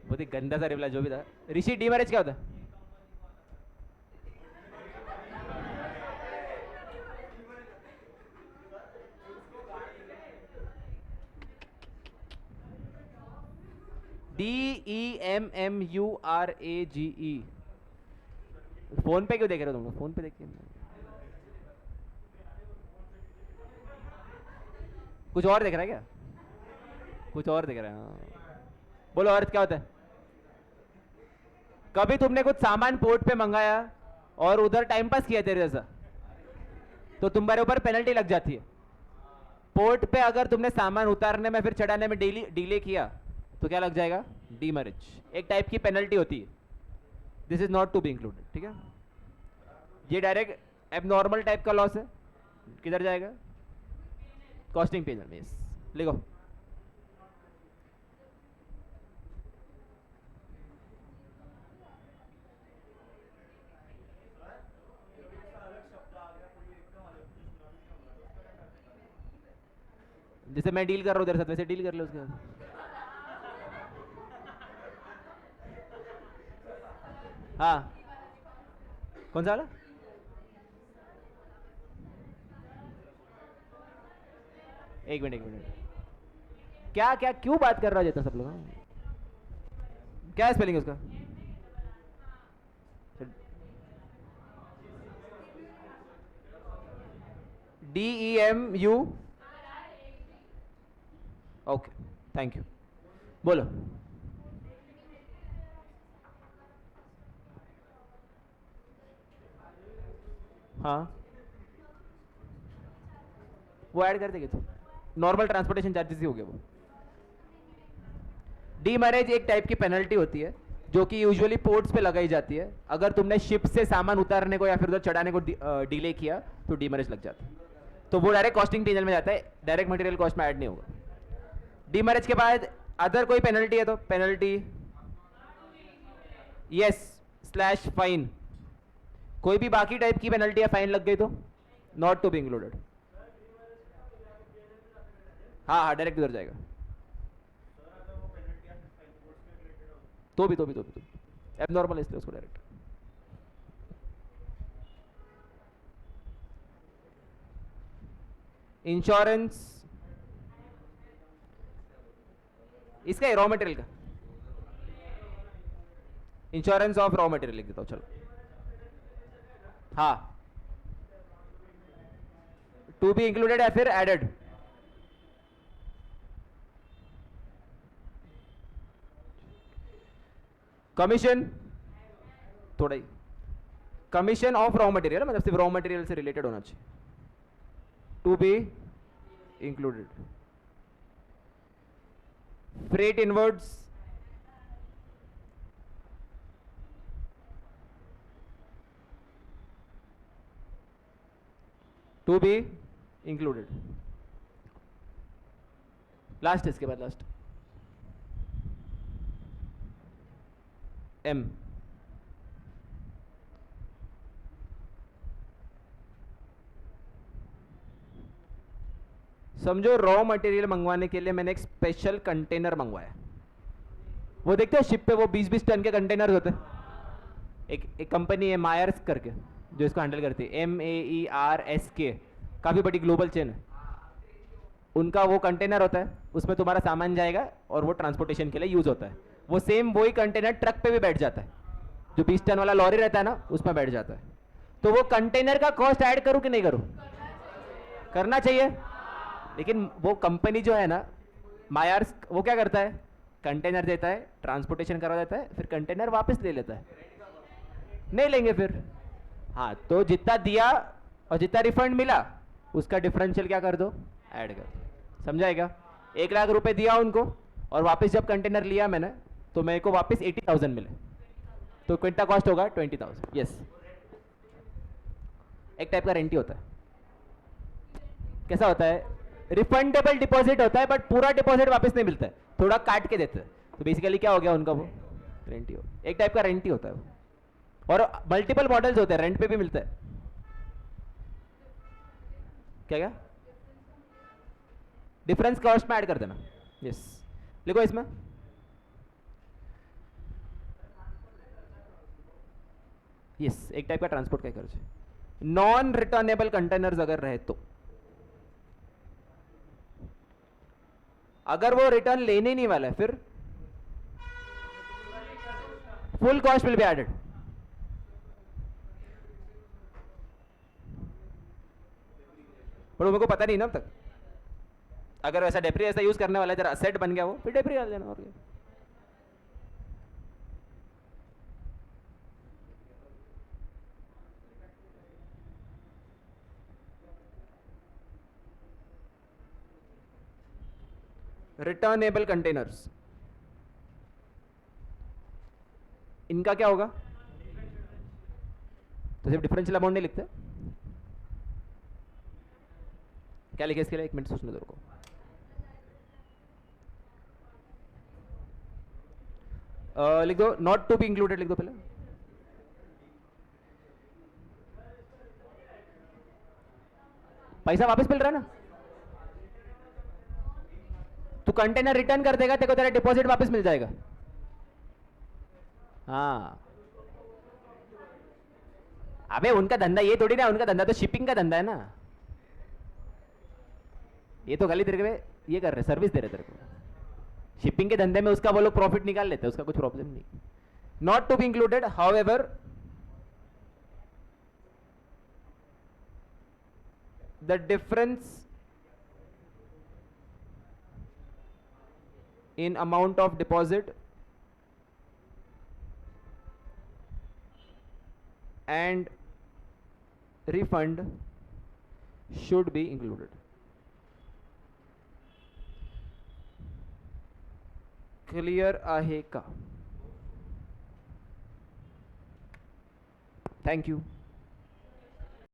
बहुत ही गंदा सा रिप्लाई जो भी था। ऋषि डीमैरिज क्या होता है? DEMMURAGE। फोन पे क्यों देख रहे हो तुम लोग? फोन पे देखिए, कुछ और देख रहा है क्या? कुछ और देख रहा है? हाँ। बोलो अर्थ क्या होता है? कभी तुमने कुछ सामान पोर्ट पे मंगाया और उधर टाइम पास किया तेरे जैसा, तो तुम्हारे ऊपर पेनल्टी लग जाती है। पोर्ट पे अगर तुमने सामान उतारने में फिर चढ़ाने में डिले किया तो क्या लग जाएगा? डीमैरिज। एक टाइप की पेनल्टी होती है। This is not to be included, ठीक है? ये डायरेक्ट एबनॉर्मल टाइप का लॉस है, किधर जाएगा? कॉस्टिंग पेनल में। लिखो जैसे मैं डील कर रहा हूँ तेरे साथ, वैसे डील कर लो उसके साथ। हाँ, कौन सा वाला? एक मिनट, एक मिनट। क्या क्या क्यों बात कर रहा है सब लोग? क्या है स्पेलिंग उसका? DEMU। Okay, thank you. बोलो। हाँ, वो ऐड कर देंगे तो नॉर्मल ट्रांसपोर्टेशन चार्जेस ही हो गया वो। डीमैरिज एक टाइप की पेनल्टी होती है जो कि यूजुअली पोर्ट्स पे लगाई जाती है। अगर तुमने शिप से सामान उतारने को या फिर उधर चढ़ाने को डिले किया तो डीमैरिज लग जाता है। तो वो डायरेक्ट कॉस्टिंग पेनल में जाता है, डायरेक्ट मटेरियल कॉस्ट में ऐड नहीं होगा। डीमैरिज के बाद अदर कोई पेनल्टी है तो पेनल्टी, यस, स्लैश फाइन। कोई भी बाकी टाइप की पेनल्टी या फाइन लग गई तो नॉट टू बी इंक्लूडेड। हाँ हाँ, डायरेक्ट उधर जाएगा। तो भी एबनॉर्मल है इसलिए उसको डायरेक्ट। इंश्योरेंस, इसका रॉ मटेरियल का इंश्योरेंस ऑफ रॉ मटेरियल लिख देता हूं, चलो। हाँ, टू बी इंक्लूडेड या फिर एडेड? कमीशन, थोड़ा ही कमीशन ऑफ रॉ मटेरियल, मतलब सिर्फ रॉ मटेरियल से रिलेटेड होना चाहिए। To be included. Freight inwards, to be included. Last, इसके बाद लास्ट एम। समझो रॉ मटेरियल मंगवाने के लिए मैंने एक स्पेशल कंटेनर मंगवाया। वो देखते हैं शिप पे वो 20-20 टन के कंटेनर होते हैं। एक कंपनी है मायर्स करके जो इसको हैंडल करती है, MAERSK, काफ़ी बड़ी ग्लोबल चेन है। उनका वो कंटेनर होता है, उसमें तुम्हारा सामान जाएगा और वो ट्रांसपोर्टेशन के लिए यूज़ होता है। वो सेम वही कंटेनर ट्रक पे भी बैठ जाता है, जो 20 टन वाला लॉरी रहता है ना, उसमें बैठ जाता है। तो वो कंटेनर का कॉस्ट ऐड करूँ कि नहीं करूँ? करना चाहिए। लेकिन वो कंपनी जो है ना मायर्स, वो क्या करता है? कंटेनर देता है, ट्रांसपोर्टेशन करवा देता है, फिर कंटेनर वापस ले लेता है। नहीं लेंगे फिर। हाँ, तो जितना दिया और जितना रिफंड मिला उसका डिफरेंशियल क्या कर दो? ऐड कर दो। समझाएगा? 1,00,000 दिया उनको और वापस जब कंटेनर लिया मैंने तो मेरे को वापस 80,000 मिले, तो कितना कॉस्ट होगा? 20,000। यस, एक टाइप का रेंट ही होता है। कैसा होता है? रिफंडेबल डिपॉजिट होता है, बट पूरा डिपॉजिट वापस नहीं मिलता है, थोड़ा काट के देते हैं। तो बेसिकली क्या हो गया उनका? वो रेंट ही हो, एक टाइप का रेंट ही होता है वो। और मल्टीपल मॉडल्स होते हैं, रेंट पे भी मिलता है। क्या क्या डिफरेंस कॉस्ट में ऐड कर देना। यस, लिखो इसमें यस, एक टाइप का ट्रांसपोर्ट का खर्च है। नॉन रिटर्नेबल कंटेनर्स अगर रहे तो, अगर वो रिटर्न लेने नहीं वाला है फिर full cost will be added. पर मेरे को पता नहीं ना अब तक, अगर वैसा डेप्री ऐसा यूज करने वाला है, जरा असेट बन गया वो, फिर डेप्री डाल देना। और क्या? रिटर्नेबल कंटेनर्स, इनका क्या होगा? तो सिर्फ डिफरेंशियल अमाउंट नहीं लिखते, क्या लिखे इसके लिए? एक मिनट सोचने दो को। लिख दो नॉट टू बी इंक्लूडेड, लिख दो पहले। पैसा वापस मिल रहा है ना, तू कंटेनर रिटर्न कर देगा, तेरे को तेरा डिपॉजिट वापस मिल जाएगा। हाँ, अबे उनका धंधा ये थोड़ी ना, उनका धंधा तो शिपिंग का धंधा है ना। ये तो खाली तेरे को ये कर रहे, सर्विस दे रहे तेरे को। शिपिंग के धंधे में उसका वो लोग प्रॉफिट निकाल लेते हैं, उसका कुछ प्रॉब्लम नहीं। Not to be included, however the difference in amount of deposit and refund should be included. Clear आहे का? Thank you.